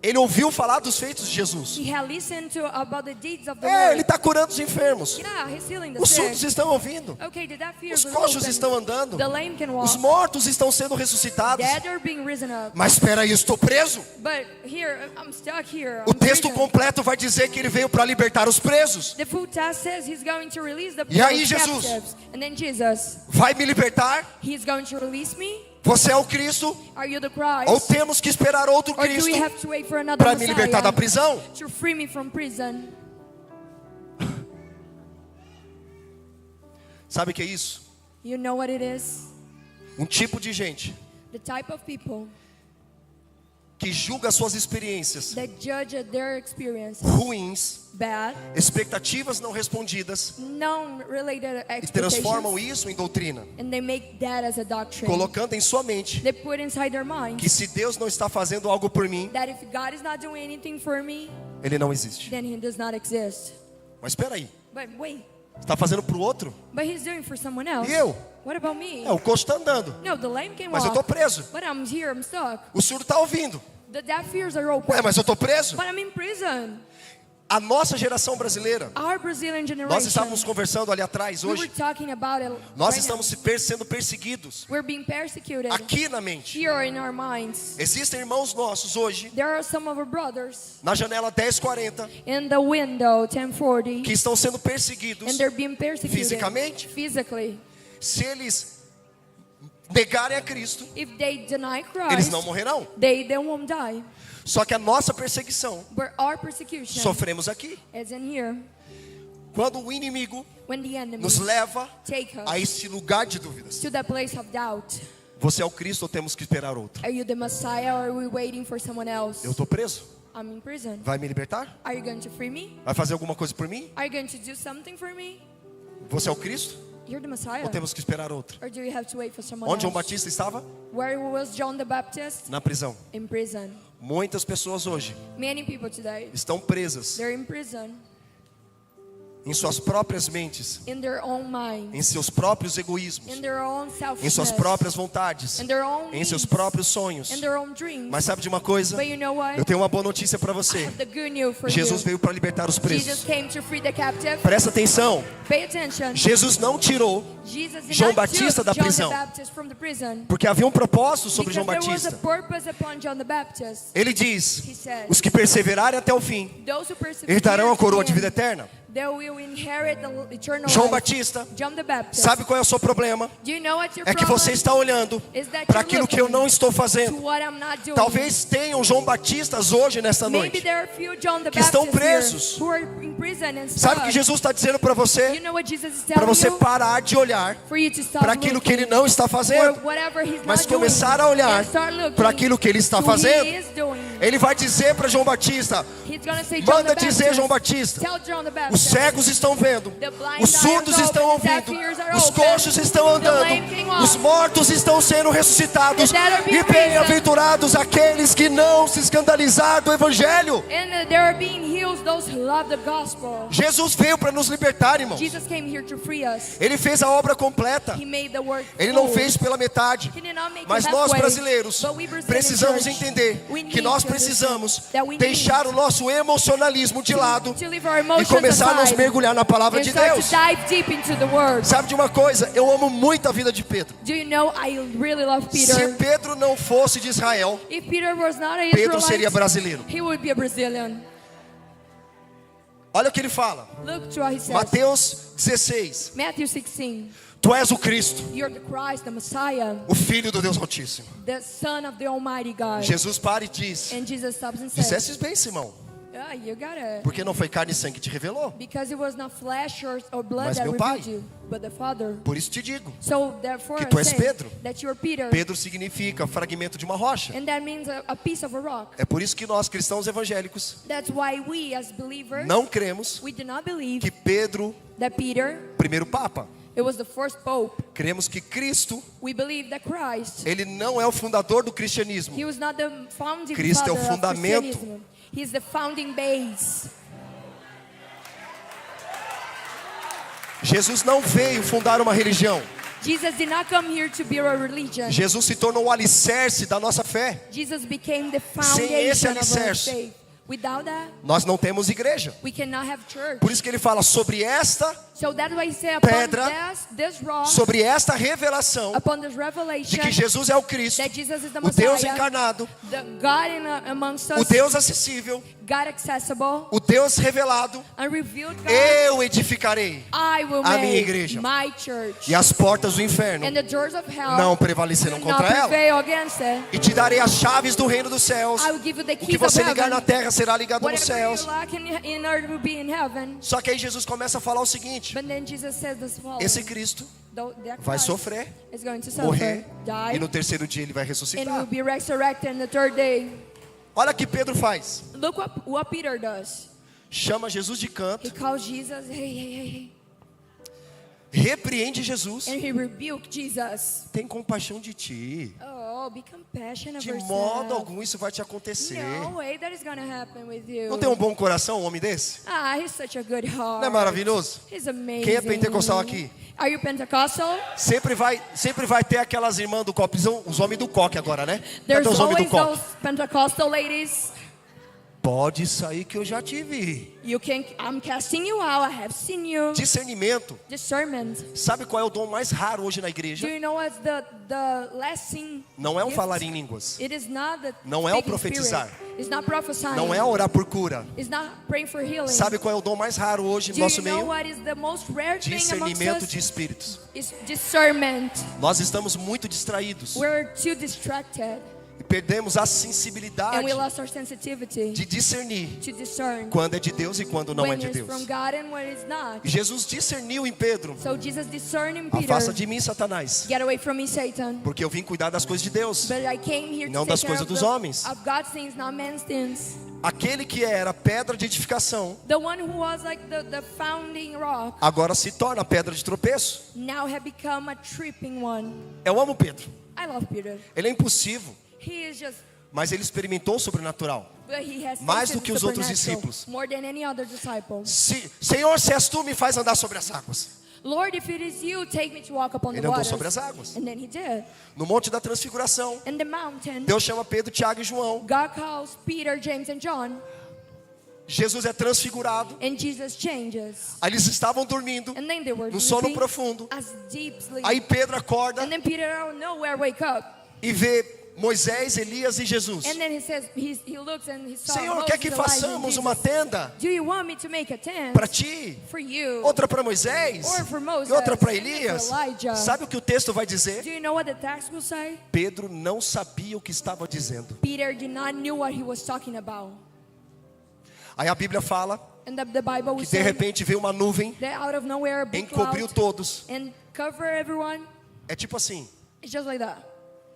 ele ouviu falar dos feitos de Jesus. he had listened to about the deeds of the Ele Lord. está curando os enfermos. Yeah, he's healing the Os sick. surdos estão ouvindo. Okay, the deaf ears Os are coxos open. estão andando. The lame can walk. Os mortos estão sendo ressuscitados. Dead are being risen up. Mas espera aí, eu estou preso. But here, I'm stuck here. O I'm texto prison. completo vai dizer que ele veio para libertar os presos. The full text says he's going to release the E aí, captives. Jesus? And then Jesus, Vai me libertar? he's going to release me? Você é o Cristo? Are you the Christ? Ou temos que esperar outro Or do Cristo we have to wait for another para me Messiah libertar da prisão? to free me from prison? Sabe o que é isso? You know what it is? Um tipo de gente The type of people que julga as suas experiências that judge their experience ruins, bad, expectativas não respondidas, non-related e transformam expectations, isso em doutrina, and they make that as a doctrine. colocando em sua mente They put inside their mind que se Deus não está fazendo algo por mim, that if God is not doing anything for me, Ele não existe. then He does not exist. Mas espera aí, But wait, está fazendo para o outro? but He's doing for someone else. E eu? What about me? O coxo está andando, No, the lame came mas eu off, estou preso. but I'm here, I'm stuck. O surdo está ouvindo, The deaf ears are open, mas eu estou preso. but I'm in prison. A nossa geração brasileira, Our Brazilian nós generation, estávamos conversando ali atrás we were hoje, talking about it nós right estamos now. sendo perseguidos We're being persecuted aqui na mente. here in our minds. Existem irmãos nossos hoje, There are some of our brothers na janela 1040, in the window 1040, que estão sendo perseguidos. and they're being persecuted Fisicamente? physically. Se eles negarem a Cristo, If they deny eles Christ, não morrerão. they won't die. Só que a nossa perseguição But our persecution sofremos aqui. is in here Quando o inimigo when the enemy nos leva take a us esse lugar de dúvidas. to the place of doubt. Você é o Cristo ou temos que esperar outro? Are you the Messiah or are we waiting for someone else? Eu estou preso. I'm in prison. Vai me libertar? Are you going to free me? Vai fazer alguma coisa por mim? Are you going to do something for me? Você é o Cristo You're the Messiah. ou temos que esperar outro? Or do you have to wait for someone Onde João else? Batista estava? Where was John the Baptist? Na prisão. In prison. Muitas pessoas hoje Many people today, estão presas they're in prison em suas próprias mentes, in their own mind, em seus próprios egoísmos, in their own em selfishness, suas próprias vontades, in their own em seus needs, próprios sonhos. in their own dreams. Mas sabe de uma coisa? But you know what? Eu tenho uma boa notícia para I você. have the good news for Jesus you. veio para libertar os Jesus presos. came to free the captive. Presta atenção. Pay attention. Jesus não tirou, Jesus did João not Batista choose da John prisão. the Baptist from the prison. porque havia um propósito sobre Because João there was a Batista. purpose upon John the Baptist. Ele diz: He said, os que perseverarem até o fim those who persevere herdarão a coroa de to the vida end, eterna. they will inherit the eternal João life. Batista, John the Baptist. sabe qual é o seu problema? Do you know what your É que você problem está olhando is? That para you're aquilo que eu não estou to fazendo. what I'm not doing. Talvez tenham João Batistas hoje nessa Maybe noite. there are few John the que estão Baptists presos. here who are in prison and Sabe o que stuck. Jesus está dizendo para You você? know what Jesus is Para telling você you? parar de olhar For you to stop para aquilo que looking ele não está for fazendo, whatever he's mas not doing, começar a olhar and start looking para aquilo que ele está to who fazendo. he is doing. Ele vai dizer para João Batista: He's gonna say, John manda the dizer, Baptist, João Batista, tell John the os Baptist, cegos estão vendo, the blind os surdos eyes estão open, the deaf ouvindo, ears are os open, coxos estão the andando, lame can walk, os mortos estão sendo ressuscitados, the dead are being e bem-aventurados aqueles que não se escandalizaram do Evangelho. and they are being healed, those who love the gospel. Jesus veio para nos libertar, irmãos. Jesus came here to free us. Ele fez a obra completa. He made the work Ele não full. fez pela metade. He did not make Mas it nós halfway, brasileiros but we Brazilian precisamos church, entender we que need nós to precisamos understand that we deixar need o nosso emocionalismo de lado to leave our e emotions começar a nos aside mergulhar na palavra and de start Deus. to dive deep into the word. Sabe de uma coisa? Eu amo muito a vida de Pedro. Do you know I really love Se Peter? Pedro não fosse de Israel, If Peter was not a Pedro seria Israelite, brasileiro. he would be a Brazilian. Olha o que ele fala. Look to what he says. Mateus 16. Matthew 16. Tu és o Cristo, You're the Christ, the Messiah, o Filho do Deus Altíssimo. the Son of the Almighty God. Jesus para e diz: And Jesus stops and says, dissestes bem, Simão, yeah, you got it. porque não foi carne e sangue que te revelou. Because it was not flesh or blood Mas that meu revealed Pai. you, but the Father. Por isso te digo, So therefore que I tu és say Pedro. that you're Peter. Pedro significa fragmento de uma rocha. And that means a piece of a rock. É por isso que nós, cristãos evangélicos, That's why we as believers, não cremos we do not believe que Pedro, that Peter, primeiro Papa, it was the first pope. cremos que Cristo, We believe that Christ, ele não é o fundador do cristianismo. he was not the founding Cristo é o father of fundamento. Christianism. He's the founding base. Jesus não veio fundar uma religião. Jesus did not come here to build a religion. Jesus se tornou o alicerce da nossa fé. Jesus became the Sem esse foundation of our alicerce, faith. Without that, nós não temos igreja. we cannot have church. Por isso que ele fala sobre esta, So that's why he said upon pedra, this rock, sobre esta revelação upon this de revelation, que Jesus é o Cristo, that Jesus is the o Deus Messiah, encarnado, the God amongst o us, Deus acessível, God accessible, o Deus revelado. unrevealed God. Eu edificarei I will a minha make igreja. my church, e as portas do inferno and the doors of hell não prevalecerão will not contra ela. prevail against it. E te darei as chaves do reino dos céus. I will give you the O que keys você of ligar heaven. na terra será ligado nos Whatever céus. you lack in earth will be in heaven. Só que aí Jesus começa a falar o seguinte: But then Jesus says this following. esse Cristo That vai Christ sofrer, is going to suffer, morrer, die, e no terceiro dia ele vai and will ressuscitar. be resurrected on the third day. Olha o que Pedro faz. Look what Peter does. Chama Jesus de He canto, calls Jesus, hey. repreende Jesus. And he rebuked Jesus. Tem compaixão de ti. Oh, be compassionate De of modo yourself. algum isso vai te acontecer. No way that is gonna happen with you. Não tem um bom coração um homem desse? Ah, he's such a good heart. Não é maravilhoso? He's amazing. Quem é pentecostal aqui? Are you Pentecostal? Sempre vai ter aquelas irmãs do coque, os homens do coque agora, né? There's Cadê os homens do always coque? those Pentecostal ladies. Pode sair que eu já te vi. I'm casting you out. I have seen you. Discernimento. Discernment. Sabe qual é o dom mais raro hoje na Do igreja? you know what's the last thing? Não é o gift? falar em línguas. It is not the Não é o speaking profetizar. spirit. It's not prophesying. Não é orar por cura. It's not praying for healing. Sabe qual é o dom mais raro hoje no Do nosso you know meio? what is the most rare thing amongst Discernimento us? de espíritos. It's discernment. Nós estamos muito distraídos We're too distracted, e perdemos a and sensibilidade we lost our sensitivity de discernir to discern quando é de Deus e quando não é when de it's Deus. from God and when it's not. E Jesus discerniu em Pedro: So Jesus discerned in Peter, afasta de mim, Satanás, get away from me, Satan. porque eu vim cuidar das coisas de Deus. But I came here Não to das take care coisas dos of homens. of God's things, not man's things. Aquele que era pedra de edificação The one who was like the founding rock agora se torna pedra de tropeço. now have become a tripping one. Eu amo Pedro. I love Peter. Ele é impulsivo, He is just, mas ele experimentou o sobrenatural. but he has Mais tasted do que os outros supernatural discípulos. more than any other disciple. Senhor, se és tu, me faz andar sobre as águas. Lord, if it is you, take me to walk upon Ele the andou waters. sobre as águas. And then he did. No Monte da Transfiguração, In the mountain, Deus chama Pedro, Tiago e João. God calls Peter, James, and John, Jesus é transfigurado. and Jesus changes. Aí eles estavam dormindo And then they were no sono sleeping profundo. as deep sleep. Aí Pedro acorda And then Peter out of nowhere wake up. e vê Moisés, Elias e Jesus. And then he says, he looks and he saw Senhor, Moses, quer que Elijah, and façamos Jesus. uma tenda Do you want me to make a tent para ti, for you? outra para Moisés Or for Moses, e outra para and for Elias? Elijah. Sabe o que o texto vai dizer? Do you know what the text will say? Pedro não sabia o que estava dizendo. Peter did not know what he was talking about. Aí a Bíblia fala And the Bible will que de say repente veio uma nuvem, that out of nowhere a big encobriu cloud todos. and cover everyone. É tipo assim: It's just like that.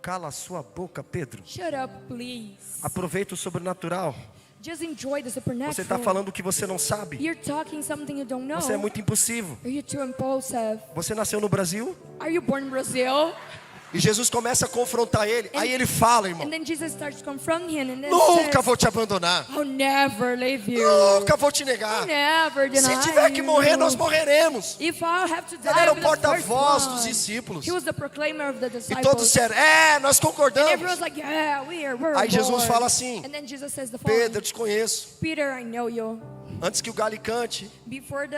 cala a sua boca, Pedro. Shut up, please. Aproveita o sobrenatural. Just enjoy the supernatural. Você está falando o que você não sabe. You're talking something you don't know. Você é muito impulsivo. Are you too impulsive? Você nasceu no Brasil Are you born in Brazil? e Jesus começa a confrontar ele. Aí ele fala, irmão: And then Jesus starts confronting him and then nunca says, vou te abandonar. I'll never leave you. Nunca vou te negar. Never deny Se tiver que morrer, you. nós morreremos. If I have to die, Ele era o I'm the first porta-voz dos one. discípulos. He was the proclaimer of the E disciples. todos disseram: nós And concordamos. everyone's like, yeah, we're Aí Jesus aboard. fala assim: And then Jesus says the following. Pedro, eu te conheço. Peter, I know you. Antes que o galo cante, Before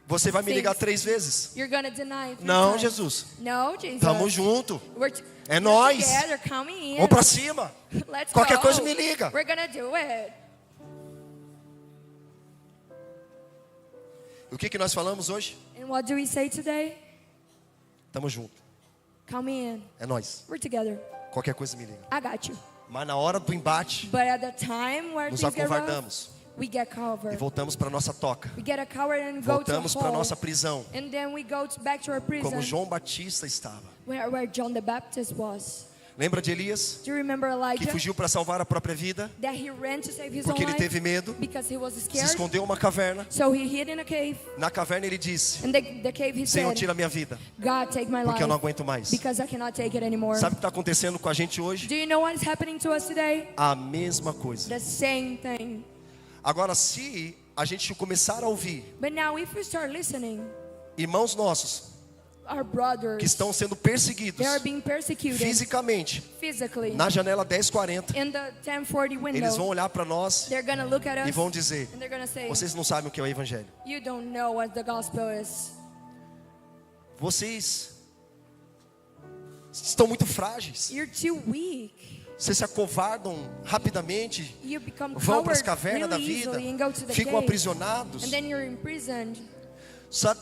você vai me ligar 3 vezes. you're gonna deny 3 Não, times. Jesus. No, Jesus. Tamo junto. We're É we're nóis. together, come in. Vamos pra cima. Let's Qualquer go. coisa me liga. We're gonna do it. O que nós falamos hoje? And what do we say today? Tamo junto. Come in. É nós. We're together. Qualquer coisa me liga. I got you. Mas na hora do embate, But at the time where nos things get rough, acovardamos we get e covered. voltamos para nossa toca. We get a coward and go Voltamos to a para hole. nossa prisão, And then we go back to our prison como João Batista estava. where John the Baptist was. Lembra de Elias, Do you remember que Elijah? fugiu para salvar a própria vida, That he ran to save his porque own ele life teve medo, because he was se scared. escondeu em uma caverna. So he hid in a cave. Na caverna ele disse: In the cave he Senhor, said, tira minha vida, God, take my porque eu não life aguento mais. because I cannot take it anymore. Sabe o que está acontecendo com a gente hoje? Do you know what is happening to us today? A mesma coisa. The same thing. Agora, se a gente começar a ouvir But now if we start listening, irmãos nossos our brothers, que estão sendo perseguidos they are being persecuted fisicamente physically na janela 1040, in the 1040 window. eles vão olhar para nós They're going to look at e us vão dizer: and they're going to say, vocês não sabem o que é o evangelho. you don't know what the gospel is. Vocês estão muito frágeis. You're too weak. Vocês se acovardam rapidamente, You become vão para as coward cavernas da really vida, easily and go to the ficam cave. aprisionados. And then you're imprisoned.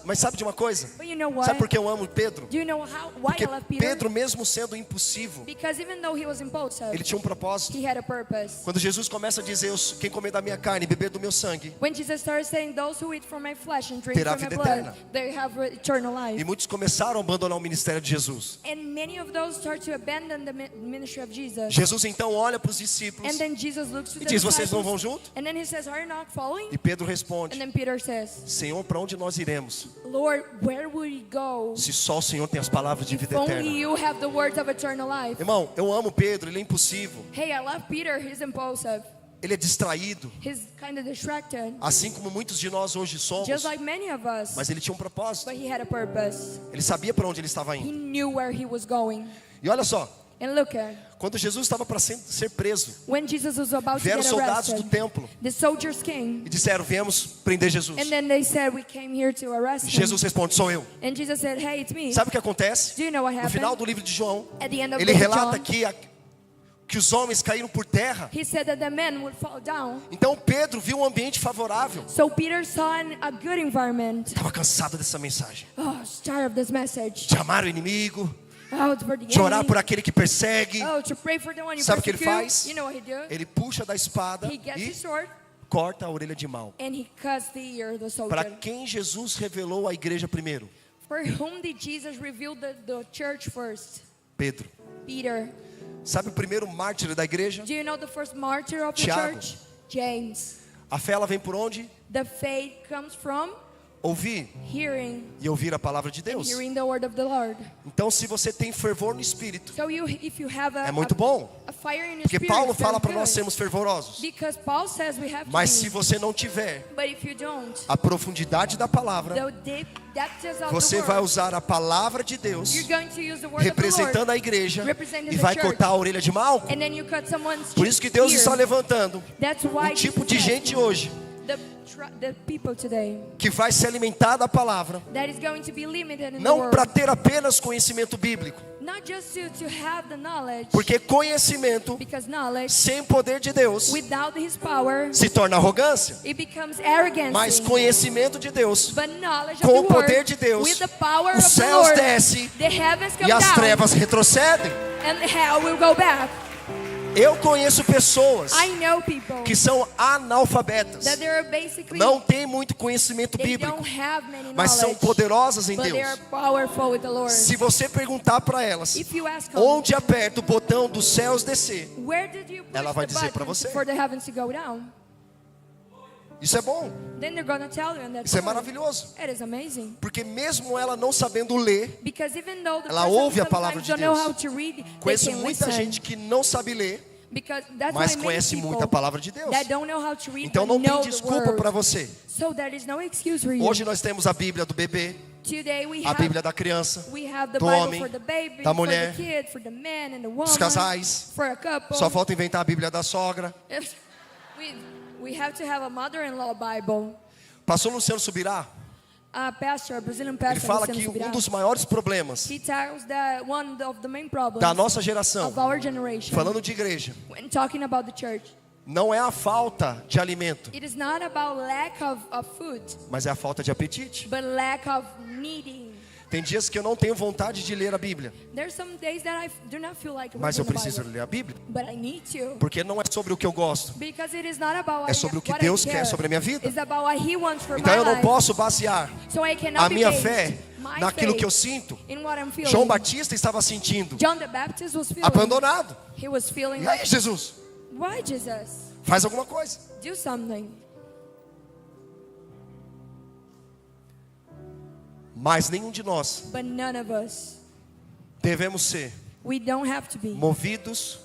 Mas sabe de uma coisa? But you know what? Sabe por que eu amo Pedro? Do you know why Porque I love Peter? Pedro, mesmo sendo impulsivo, Because even though he was impulsive, ele tinha um propósito. he had a purpose. Quando Jesus começa a dizer, quem comer da minha carne e beber do meu sangue, When Jesus started saying, those who eat from my flesh and drink terá from my vida blood, eterna. they have eternal e life. muitos começaram a abandonar o ministério de Jesus. And many of those start to abandon the ministry of Jesus. Jesus então olha para os discípulos And then Jesus looks to e the diz, vocês não vão disciples, junto? and then he says, are you not following? E Pedro And responde, then Peter says, Senhor, para onde nós iremos? Lord, where will we go? Se só o Senhor tem as palavras de If vida only eterna. you have the words of eternal life. Irmão, eu amo Pedro, ele é impulsivo, Hey, I love Peter, he's impulsive. ele é distraído, He's kind of distracted, assim como muitos de nós hoje somos. just like many of us. Mas ele tinha um propósito, But he had a purpose. ele sabia para onde ele estava He indo. knew where he was going. E olha só, And look at, quando Jesus estava para ser preso, when Jesus was about to vieram get soldados do arrested, templo the soldiers came. e disseram, viemos prender Jesus. And then they said, we came here to arrest him. Jesus responde, sou eu. And Jesus said, hey, it's me. Sabe o que acontece? Do you know what No final happened? do livro de João, At the end of ele the relata John, que os homens caíram por terra. he said that the men would fall down. Então Pedro viu um ambiente favorável. So Peter saw a good environment. Estava cansado dessa mensagem. Oh, I was tired of this message. De amar o inimigo, Oh, it's for the de orar enemy. por aquele que persegue. Oh, to pray for the one you Sabe o que ele persecute. faz? You know what he do? Ele puxa da espada He gets his e sword corta a orelha de mal. and he cuts the ear of the Para soldier. quem Jesus revelou a igreja primeiro? For whom did Jesus reveal the church first? Pedro. Peter. Sabe o primeiro mártir da igreja? Do you know the first martyr of the Tiago. church? James. A fé ela vem por onde? The faith comes from Ouvir hearing, e ouvir a palavra de Deus. hearing the word of the Lord. Então, se você tem fervor no espírito, So if you have é muito bom. a fire in your Porque spirit, Paulo it's fala very para nós good. sermos fervorosos. Because Paul says we have to Mas be. se você não tiver But if you don't, a profundidade da palavra, the deep depths of você the vai word, usar a palavra de Deus you're going to use the word of the representando Lord, a igreja representing e the vai church. cortar a orelha de Malco. and then you cut someone's Por isso que Deus ear. está levantando That's why um tipo Jesus de said, gente hoje the people today que vai se alimentar da palavra, that is going to be limited in the não world, para ter apenas conhecimento bíblico, not just to have the knowledge, porque conhecimento because knowledge sem poder de Deus without His power, se torna arrogância, it becomes arrogance. mas conhecimento de Deus, But knowledge com of o the poder word, de Deus, with the power os of the céus Lord, descem the heavens come e as down, trevas retrocedem. and hell will go back. Eu conheço pessoas I know people que são analfabetas, that they are basically não têm muito conhecimento they bíblico, don't have many mas são knowledge, poderosas em but they are Deus. powerful with the Lord. Se você perguntar para elas If you ask them, onde aperta o botão dos céus descer, where did you push ela vai the dizer button para você. for the heavens to go down? isso é bom, Then they're gonna tell you, and that's isso é good. maravilhoso, It is amazing. porque mesmo ela não sabendo ler, Because even though the ela person ouve a palavra sometimes de don't know Deus. how to read, they conheço can muita listen. gente que não sabe ler, Because that's mas why many conhece people muito a palavra de Deus. that don't know how to read, Então but não tem know the desculpa word. para você. So there is no excuse for you. Hoje nós temos a Bíblia do bebê, Today we a have Bíblia da criança, we have the do Bible homem, for the baby, da for mulher, the kid, for the man and the woman, dos casais. for a couple. Só falta inventar a Bíblia da sogra. we have to have a mother-in-law Bible. Pastor Luciano Subirá, Pastor, Brazilian ele pastor, fala Luciano que Subirá, um dos maiores problemas he tells that one of the main problems da nossa geração, of our generation, falando de igreja, when talking about the church, não é a falta de alimento, it is not about lack of food, mas é a falta de apetite. but lack of needing. Tem dias que eu não tenho vontade de ler a Bíblia, There's some days that I do not feel like mas eu reading the preciso Bible, ler a Bíblia, but I need to. porque não é sobre o que eu gosto, Because it is not about é sobre o que what I Deus care. quer sobre a minha vida. It's about what He wants for Então my eu não life. posso basear So I cannot a minha be fé based my naquilo faith que eu sinto. in what I'm feeling. João Batista estava sentindo John the Baptist was feeling. abandonado. He was feeling E aí, like, Jesus, why Jesus? faz alguma coisa. Do something. Mas nenhum de nós But none of us, devemos ser we don't have to be. movidos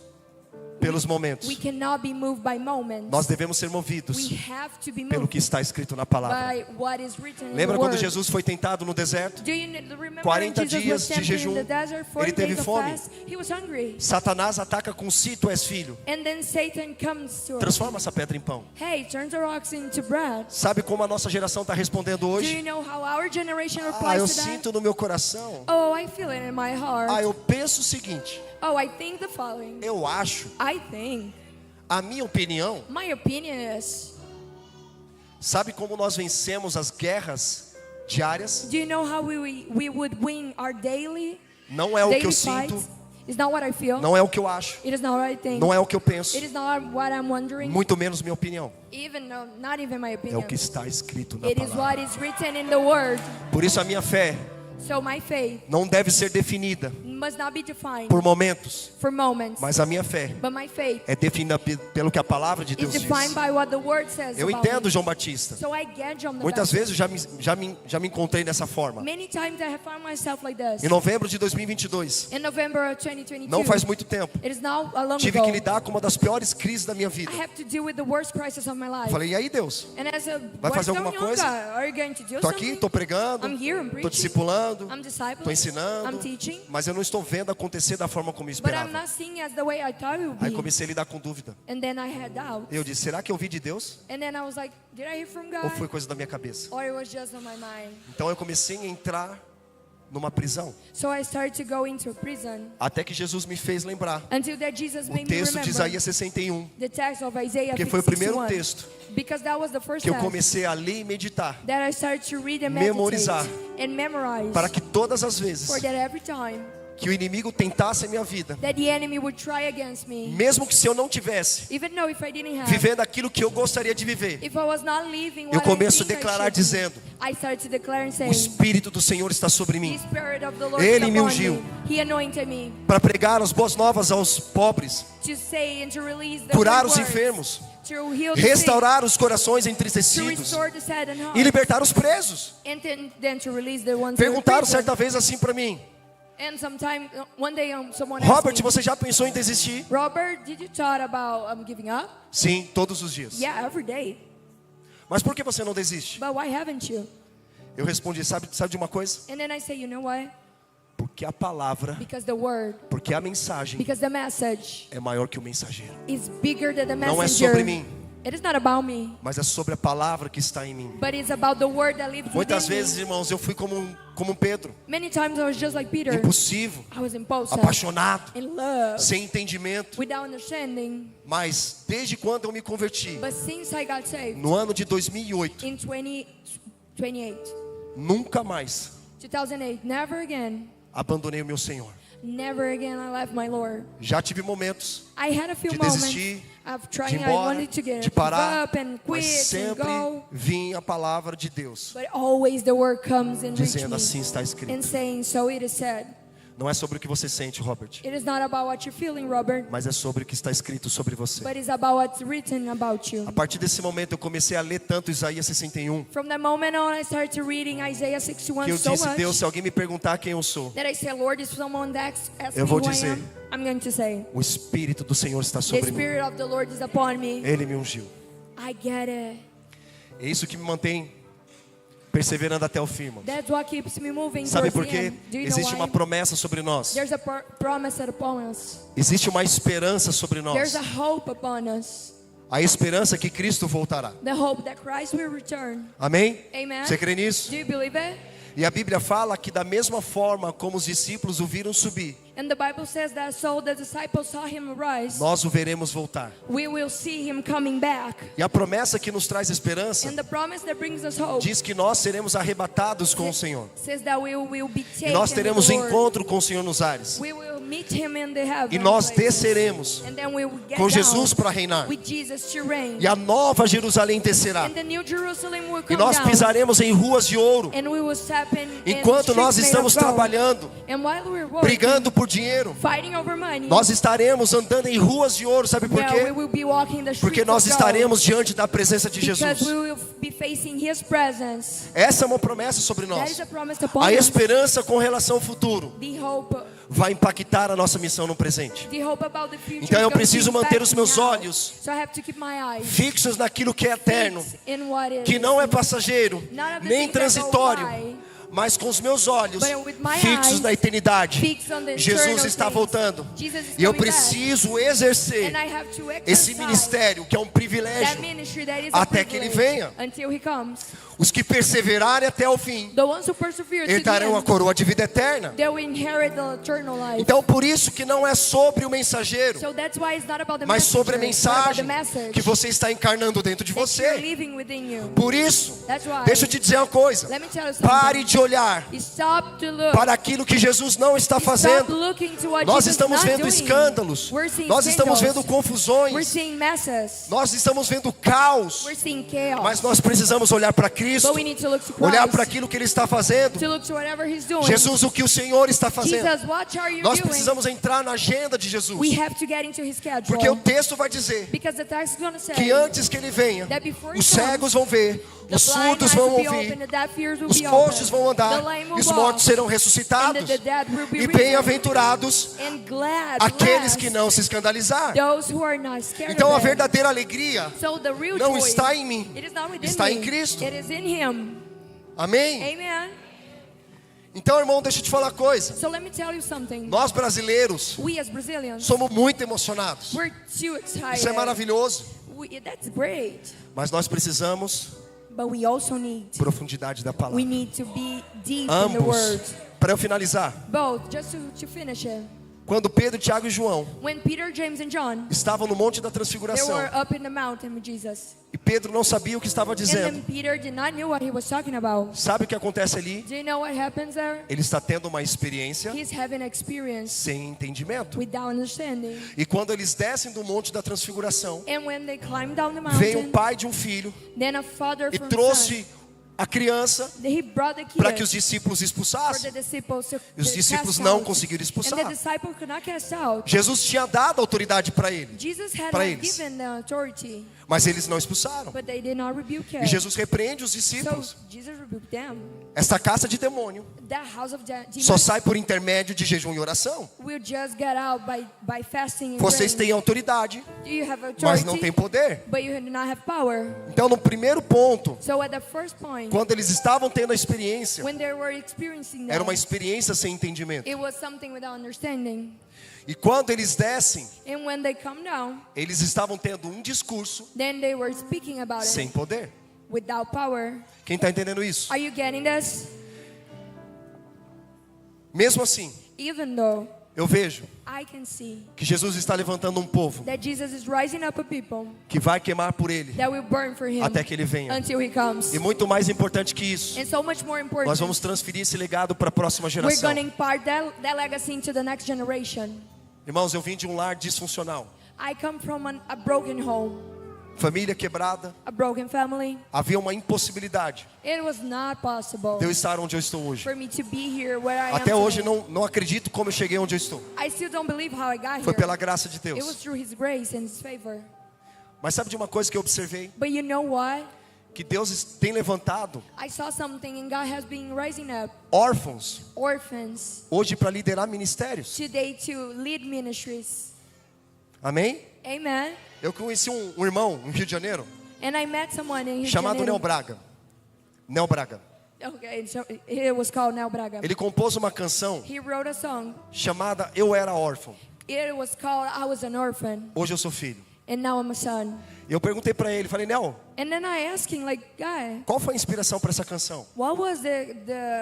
pelos momentos. We cannot be moved by moments. Nós devemos ser movidos We have to be pelo moved que está escrito na palavra. by what is written Lembra in the quando word. Jesus foi tentado no deserto? Do you remember 40 when Jesus dias was de tempted jejum, in the desert, 40 ele teve days of fome. fast? He was hungry. Satanás ataca com si, tu és filho. And then Satan comes to him. Transforma essa pedra em pão. Hey, turn the rocks into bread. Sabe como a nossa geração está respondendo Do hoje? you know how our generation Ah, replies eu to that? sinto no meu coração. Oh, I feel it in my heart. Ah, eu penso o seguinte. Oh, I think the following. Eu acho, I think. a minha opinião, My opinion is, sabe como nós vencemos as guerras diárias. Do you know how we would win our daily Não é o que eu daily sinto, fights? It's not what I feel. não é o que eu acho, It is not what I think. não é o que eu penso, It is not what I'm wondering. muito menos minha opinião. Not even my É opinion. o que está escrito na It is palavra. what is written in the word. Por isso a minha fé So my faith não deve ser definida must not be defined por momentos, for moments, mas a minha fé but my faith é definida pelo que a palavra de is Deus diz. defined by what the word says Eu about entendo me. João Batista. So I get John the Muitas Baptist. vezes já me encontrei nessa forma. Many times I have found myself like this. Em novembro de 2022, In November of 2022, não faz muito tempo, it is now a long tive ago, que lidar com uma das piores crises da minha vida. I have to deal with the worst crisis of my life. Falei, e aí Deus? And I said, Vai what's fazer going alguma on, coisa? God? Are you going to do Tô aqui, something? tô pregando, I'm here, I'm tô preaching, discipulando, I'm discipling, tô ensinando, I'm teaching, mas eu não estou vendo acontecer da forma como eu but I'm esperava. not seeing as the way I thought it would Aí be. comecei a lidar com dúvida. And then I had doubt. Eu disse, será que eu ouvi de Deus? And then I was like, did I hear from Ou God? foi coisa da minha cabeça? Or it was just on my mind? Então eu comecei a entrar numa prisão. So I started to go into a prison Até que Jesus me fez lembrar until that Jesus o made me texto de remember Isaías 61. the text of Isaiah Porque foi o primeiro 61. texto Because that was the first que eu text comecei a ler e meditar. that I started to read and Memorizar. meditate and memorize. Para que todas as vezes For that every time que o inimigo tentasse a minha vida, that the enemy would try against me, mesmo que se eu não tivesse even though if I didn't have, vivendo aquilo que eu gostaria de viver, if I was not living eu what começo a I think I declarar should, dizendo: I started to declare and o saying, Espírito do Senhor está sobre the mim, Spirit of the Lord Ele is me upon ungiu. me. He anointed me para pregar as boas novas aos pobres, to say and to release the curar good os words, enfermos, to heal the restaurar os corações sick, to entristecidos restore the sad and e heart, libertar os presos. and then to release the ones who are Perguntaram prison. certa vez assim para mim: And sometime, one day someone asked Robert, me, você já pensou em desistir? Robert, did you thought about giving up? Sim, todos os dias. Yeah, every day. Mas por que você não desiste? But why haven't you? Eu respondi, sabe de uma coisa? And then I say, you know why? Porque a palavra, Because the word, porque a mensagem because the message é maior que o mensageiro. is bigger than the Não é messenger. sobre mim, It is not about me, mas é sobre a palavra que está em mim. but it's about the word that lives Muitas within vezes, me. irmãos, eu fui como um Pedro, Many times I was just like Peter. impulsivo, I was impulsive, apaixonado, in love, sem entendimento. without understanding. Mas desde quando eu me converti, But since I got saved no ano de 2008, in 2028, nunca mais 2008, never again, abandonei o meu Senhor. never again I left my Lord. Já tive momentos I had a few de moments desistir, of de trying, ir I embora, wanted to de give parar, up and mas quit and sempre go. vinha a palavra de Deus, But always the word comes and reaches dizendo me assim está and escrito. saying, so it is said. Não é sobre o que você sente, Robert, It is not about what you're feeling, Robert, mas é sobre o que está escrito sobre você. but it's about what's written about you. A partir desse momento eu comecei a ler tanto Isaías 61, From that moment on, I started to reading Isaiah 61 que eu so disse: much Deus, se alguém me perguntar quem eu sou, that I said, Lord, if someone asks eu me vou who I dizer, am, I'm going to say, o Espírito do Senhor está the sobre mim. Spirit of the Lord is upon me. Ele me ungiu. I get it. É isso que me mantém perseverando até o fim, irmão. That's what keeps me moving Sabe towards por the quê? end. Do you know Existe uma why? promessa sobre nós. There's a promise upon us. Existe uma esperança sobre nós. There's a hope upon us. A esperança que Cristo voltará. The hope that Christ will return. Amém? Amen. Você crê nisso? Do you believe it? E a Bíblia fala que da mesma forma como os discípulos o viram subir, And the Bible says that so the disciples saw him rise, nós o veremos voltar. we will see him coming back. E a promessa que nos traz esperança And the promise that brings us hope diz que nós seremos arrebatados com o Senhor. says that we will be E taken nós with teremos the Lord. encontro com o Senhor nos ares. We will meet him in the heaven E nós places. desceremos And then we will get com Jesus down para reinar. with Jesus to reign. E a nova Jerusalém descerá. And the new Jerusalem will E come nós down. pisaremos em ruas de ouro. And we will step in Enquanto nós streets estamos made of gold. trabalhando, And while we're working, brigando por dinheiro, fighting over money, nós estaremos andando em ruas de ouro. Sabe por yeah, we quê? will be walking the streets Porque nós of gold. estaremos diante da presença de Because Jesus. we will be facing his presence. Essa é uma promessa sobre That nós. is a promise upon A us. esperança com relação ao futuro The hope vai impactar a nossa missão no presente. about the future. Então eu is going preciso to manter impact os meus now. olhos So I have to keep my eyes fixos naquilo que é eterno, fixed in what is. que não é passageiro, None of the nem things that go transitório, by, mas com os meus olhos but with my fixos eyes na eternidade. fixed on the Jesus eternal está things. voltando. Jesus is E eu coming back. preciso exercer And I have to esse exercise ministério, que é um that privilégio, ministry that is até a que ele privilege venha. until he comes. Os que perseverarem até o fim the ones who persevere to the herdarão a end, coroa de vida eterna. they will inherit the eternal life. Então por isso que não é sobre o mensageiro, So that's why it's not about the mas sobre a messenger, but about the mensagem message que você está encarnando dentro de that you're você. living within you. Por isso, That's why. deixa eu te dizer uma coisa. Let me tell you something. Pare de olhar Stop to look. para aquilo que Jesus não está Stop fazendo. looking to what Nós Jesus estamos not vendo doing. escândalos. We're seeing Nós estamos scandals. vendo confusões. We're seeing messes. Nós estamos vendo caos. We're seeing chaos. Mas nós precisamos olhar para Cristo. But we need to look to Christ. Olhar para aquilo que Ele está fazendo. To look to whatever He's doing. Jesus, o que o Senhor está fazendo. Jesus, what are you Nós doing? precisamos entrar na agenda de Jesus. We have to get into His schedule. Porque o texto vai dizer Because the text is going to say que antes que Ele venha, that before He os comes, cegos vão ver, the os blind surdos eyes vão will be ouvir, open, the deaf ears will os be coxos open, vão andar, the lame will e os walk, mortos serão and ressuscitados. the dead will be E risen. bem-aventurados And glad, aqueles blessed, que não se escandalizar. those who are not scared Então a of it. verdadeira alegria So the real não joy, está em mim, it is not within está me. em Cristo. It is in Him. Amém? Amen. Então, irmão, deixa eu te falar uma coisa. So let me tell you something. Nós brasileiros We as Brazilians, somos muito emocionados. we're too excited. Isso é maravilhoso. That's great. Mas nós precisamos But we also need, profundidade da we palavra. need to be deep in the Ambos. Word. Para eu finalizar, Both, just to finish it. quando Pedro, Tiago e João When Peter, James, and John, estavam no Monte da they Transfiguração were up in the mountain with Jesus. e Pedro não sabia o que estava And then dizendo, Peter did not know what he was talking about. sabe o que acontece ali? Do you know what happens there? Ele está tendo uma experiência He's having experience sem entendimento. without understanding. E quando eles descem do Monte da Transfiguração, And when they climbed down the veio mountain, um pai de um filho then a father e from trouxe a criança son, he brought the para que os kid discípulos for the expulsassem. disciples to E os to discípulos cast não out. conseguiram And expulsar. the disciple could not cast out. Jesus tinha dado autoridade para ele, Jesus had para not eles. given the authority, mas eles não expulsaram. but they did not rebuke E him. Jesus repreende os So discípulos. Jesus rebuked them. Esta caça de demônio That house of demons só sai por intermédio de jejum e oração. will just get out by fasting and Vocês praying. têm autoridade, You have mas não authority, têm poder. but you do not have power. Então, no primeiro ponto, So at the first point, quando eles estavam tendo a experiência, when they were experiencing era uma that, experiência sem entendimento. it was something without understanding. E quando eles descem, And when they come down, eles estavam tendo um discurso then they were speaking about sem it poder. without power. Quem está entendendo isso? Are you getting this? Mesmo assim, Even though eu vejo I can see que Jesus está levantando um povo that Jesus is rising up a people que vai queimar por ele that will burn for him até que ele venha. until he comes. E muito mais importante que isso, And so much more important, nós vamos transferir esse legado para a próxima we're geração. going to impart that legacy into the next generation. Irmãos, eu vim de um lar disfuncional, I come from a broken home, família quebrada, a broken family. havia uma impossibilidade It was not possible de eu estar onde eu estou hoje. for me to be here where I Até am hoje today. não acredito como eu cheguei onde eu estou. I still don't believe how I got Foi here. pela graça de It was Deus. through His grace and His favor. Mas sabe de uma coisa que eu observei? But you know what? Que Deus tem levantado I saw something, and God has been rising up órfãos orphans hoje para liderar ministérios. today to lead ministries. Amém? Amen. Eu conheci um irmão no Rio de Janeiro And I met someone in Rio de chamado Janeiro. Nel Braga. Nel Braga. Okay, so it was called Nel Braga. Ele compôs uma canção He wrote a song. chamada Eu Era Órfão. It was called I Was an Orphan, Hoje eu sou filho. and now I'm a son. E eu perguntei para ele, falei, Nel, And then I asked him, like, guy, qual foi a inspiração para essa canção? what was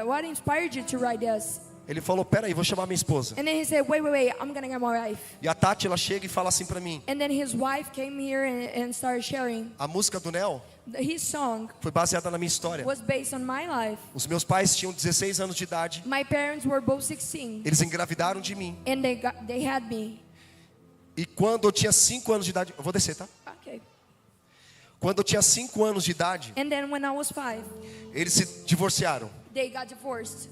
what inspired you to write this? Ele falou, peraí, vou chamar minha esposa. And then he said, wait, I'm gonna get my wife. E a Tati, ela chega e fala assim para mim, And then his wife came here and started sharing. a música do Nel His song foi baseada na minha história. was based on my life. Os meus pais tinham 16 anos de idade, My parents were both 16, eles engravidaram de mim. and they had me. E quando eu tinha 5 anos de idade, eu vou descer, tá? Okay. Quando eu tinha 5 anos de idade, And then when I was 5, eles se divorciaram. they got divorced.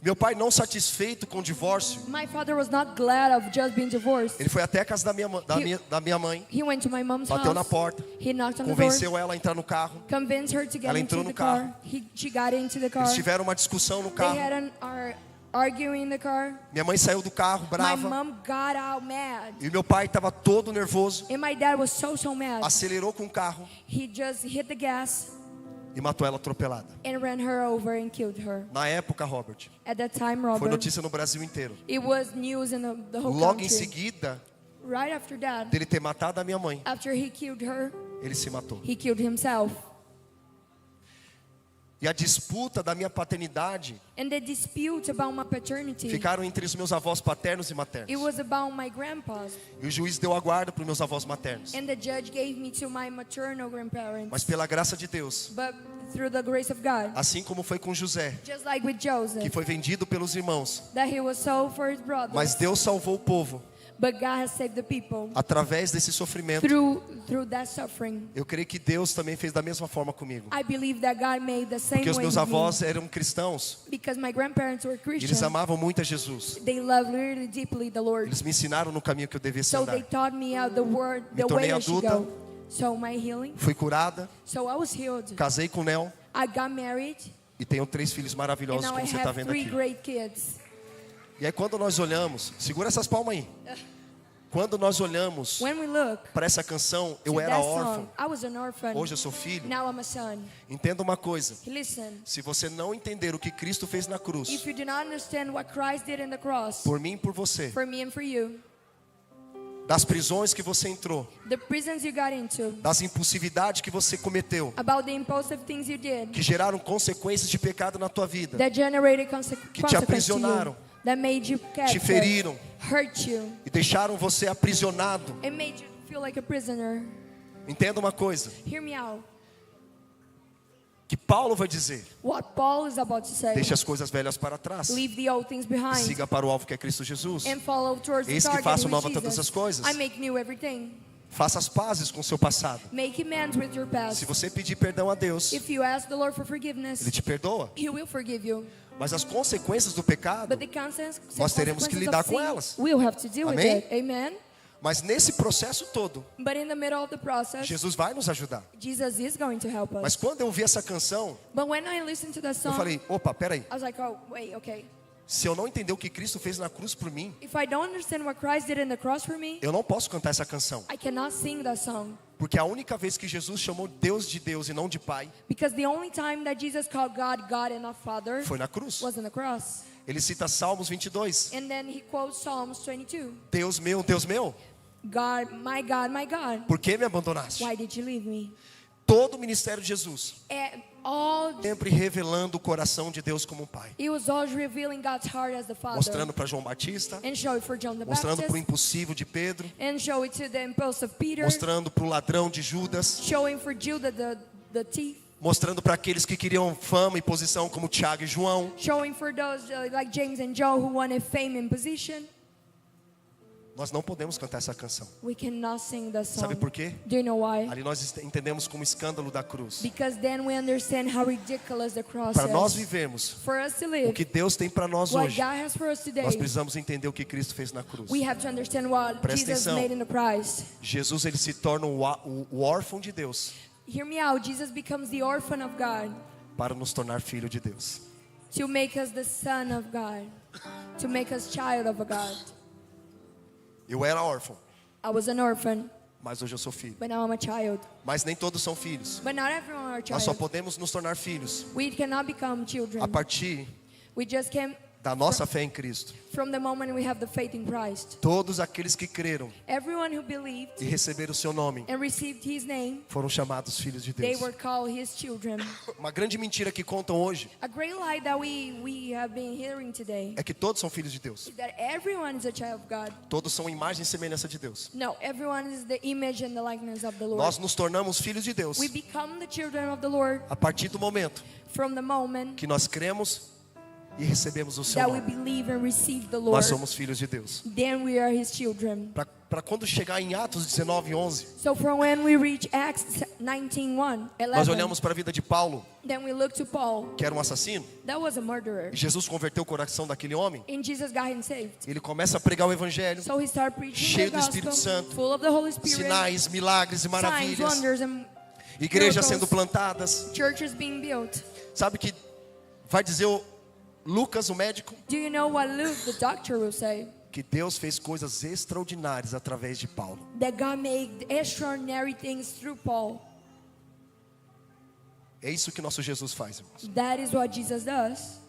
Meu pai, não satisfeito com o divórcio, My father was not glad of just being divorced. ele foi até a casa da minha mãe, He went to my mom's bateu na house. porta, He knocked on the door. convenceu ela a entrar no carro. Convinced her to get Ela into entrou no the car. carro. She got into the car. Eles tiveram uma discussão no They carro. had arguing in the car. Minha mãe saiu do carro My brava. mom got out mad. E meu pai estava todo nervoso. And my dad was so mad. Acelerou com o carro He just hit the gas e matou ela atropelada. and ran her over and killed her. Na época, Robert, At that time, foi Robert, notícia no Brasil inteiro. it was news in the whole Logo country. em seguida Right after that, dele ter matado a minha mãe, after he killed her, ele se matou. he killed himself. E a disputa da minha paternidade And the dispute about my paternity, ficaram entre os meus avós paternos e maternos. it was about my grandpas. E o juiz deu a guarda para os meus avós maternos. And the judge gave me to my maternal grandparents. Mas pela graça de Deus, But through the grace of God, assim como foi com José, just like with que Joseph, foi vendido pelos irmãos, that he was sold for his brothers. mas Deus salvou o povo But God has saved the people através desse sofrimento. through that suffering. Eu creio que Deus também fez da mesma forma comigo. I believe that God made the same Porque os way meus with avós me. eram cristãos. Because my grandparents were E Christian. eles amavam muito a Jesus. They loved really deeply the Lord. Eles me ensinaram no caminho que eu devia So they andar. taught me out the word, the way tornei I should adulta. go. So my healing. Fui curada, So I was healed. casei com Nel I got married. e tenho 3 filhos And maravilhosos, now I como você está have vendo 3 aqui. great kids. E aí quando nós olhamos, segura essas palmas aí. Quando nós olhamos When we look para essa canção, eu to era that órfão, song, I was an orphan. hoje eu sou filho. Now I'm a son. Entenda uma coisa, Listen, se você não entender o que Cristo fez na cruz, if you do not understand what Christ did in the cross, por mim e por você, for me and for you, das prisões que você entrou, the prisons you got into, das impulsividades que você cometeu, about the impulsive things you did, que geraram consequências de pecado na tua vida, that generated te consequences to aprisionaram, you, that made you te captive, feriram hurt you, e deixaram você aprisionado. it made you feel like a prisoner. Entenda uma coisa, Hear me out. que Paulo vai dizer: What Paul is about to say. deixe as coisas velhas para trás, Leave the old things behind siga para o alvo que é Cristo Jesus. and follow towards the Eis que target faço who is nova todas Jesus. as coisas. I make new everything. Faça as pazes com o seu passado. Make amends with your past. Se você pedir perdão a Deus, If you ask the Lord for forgiveness, Ele te perdoa. He will forgive you. Mas as consequências do pecado, But the consequences nós teremos que lidar of com sin, elas. we'll have to deal with Amém? it. Amen. mas nesse processo todo, But in the middle of the process, Jesus vai nos ajudar. Jesus is going to help us. Mas quando eu vi essa canção, But when I listened to that eu song, falei, opa, peraí. I was like, oh, wait, okay. Se eu não entender o que Cristo fez na cruz por mim, If I don't understand what Christ did in the cross for me, eu não posso cantar essa canção. I cannot sing that song. Porque a única vez que Jesus chamou Deus de Deus e não de Pai, Because the only time that Jesus called God, God and not Father foi na cruz. was on the cross. Ele cita Salmos 22. And then he quotes Psalms 22. Deus meu, God, my God, por que me abandonaste? why did you leave me? Todo o ministério de Jesus, And all sempre revelando o coração de Deus como um pai. he was always revealing God's heart as the Father. Mostrando para João Batista, And show it for John the mostrando para o Baptist. impulsivo de Pedro, And show it to the impulsive Peter. mostrando para o ladrão de Judas, Showing for Judah the thief. mostrando para aqueles que queriam fama e posição como Tiago e João. Showing for those like James and Joe who wanted fame and position. Nós não podemos cantar essa canção. We cannot sing the song. Sabe por quê? Do you know why? Ali nós entendemos como escândalo da cruz. Because then we understand how ridiculous the cross Para nós is. vivermos For us to o live que Deus tem para nós what hoje, God has for us today, nós precisamos entender o que Cristo fez na cruz. we have to understand what Presta Jesus atenção. made in the Christ. Jesus, ele se torna o órfão de Deus Hear me out. Jesus becomes the orphan of God para nos tornar filho de Deus. to make us the son of God, to make us child of a God. Eu era órfão, I was an orphan, mas hoje eu sou filho. but now I'm a child. Mas nem todos são filhos. But not everyone are Nós só child. podemos nos tornar filhos We cannot become children. a partir We just came da nossa fé em Cristo. from the moment we have the faith in Christ. Todos aqueles que creram Everyone who believed e receberam o seu nome and received His name, foram chamados filhos de they Deus. were called His children. Uma grande mentira que contam hoje A great lie that we have been hearing today é que todos são filhos de Deus. is that everyone is a child of God. Todos são imagem e semelhança de Deus. No, everyone is the image and the likeness of the Lord. Nós nos tornamos filhos de Deus We become the children of the Lord a partir do momento from the moment que nós cremos e recebemos o seu that we nome. believe and receive the Nós Lord. somos filhos de Deus. Then we are His children. Para quando chegar em Atos 19:11, So from when we reach Acts 19:1, nós 11, olhamos para a vida de Paulo, then we look to Paul. que era um assassino, That was a murderer. e Jesus converteu o coração daquele homem. And Jesus got him saved. Ele começa a pregar o evangelho, So he started preaching cheio the do Espírito gospel, Santo, full of the Holy Spirit, sinais, milagres e signs, maravilhas, wonders, and igrejas miracles. sendo plantadas. churches being built. Sabe que vai dizer o Lucas, o médico, Do you know what Luke, the doctor, will say? que Deus fez coisas extraordinárias através de Paulo. That God made extraordinary things through Paul. É isso que nosso Jesus faz, irmãos. That is what Jesus does.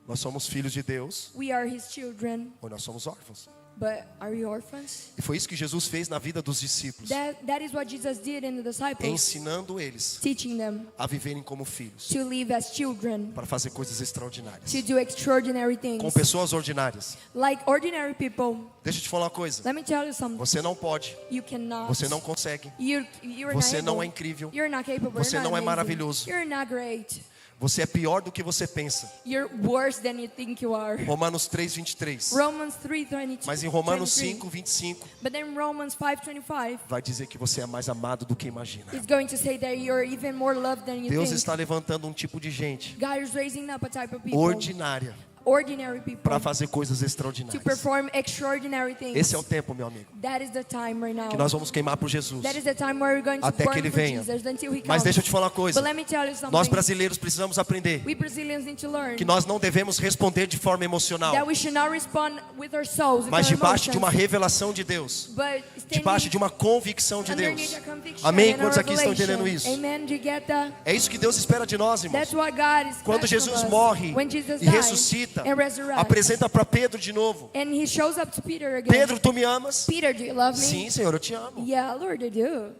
Nós somos filhos de Deus We are His children. ou nós somos órfãos. But are you orphans? E foi isso que Jesus fez na vida dos discípulos, That is what Jesus did in the disciples, ensinando eles teaching them a viverem como filhos, to live as children, para fazer coisas extraordinárias, to do extraordinary com things, pessoas ordinárias. like ordinary people. Deixa eu te falar uma coisa, Let me tell you something. você não pode, You cannot. você não consegue, You're você not não able. é incrível, You're not capable. você You're not não é amazing. maravilhoso. You're not great. você é pior do que você pensa. You're worse than you think you are. Romanos 3:23. Romans 3:22. Mas em Romanos 23. 5:25 But then Romans 5:25 vai dizer que você é mais amado do que imagina. is going to say that you're even more loved than you Deus think. está levantando um tipo de gente God is raising up a type of people, ordinária ordinary people, para fazer coisas to extraordinárias. perform extraordinary things. Esse é o tempo, meu amigo, That is the time right now. que nós vamos queimar por Jesus. That is the time where we're going to Até burn que ele for venha. Jesus until he Mas comes. deixa eu te falar uma coisa. But let me tell you something. Nós brasileiros precisamos aprender We Brazilians need to learn que nós não devemos responder de forma emocional, that we should not respond with our souls, with mas our debaixo de uma emotions, revelação de Deus, but debaixo standing de uma convicção de underneath Deus. a conviction Amém? and a Quantos aqui estão revelation. entendendo isso? Amen. Do you get that? É isso que Deus espera de nós, irmãos. That's what God is Quando expecting Jesus of us. morre When Jesus e died ressuscita, and resurrects, apresenta para Pedro de novo. and he shows up to Peter again. Pedro, tu me amas? Peter, do you love me? Sim, Senhor, eu te amo. Yeah, Lord, I do.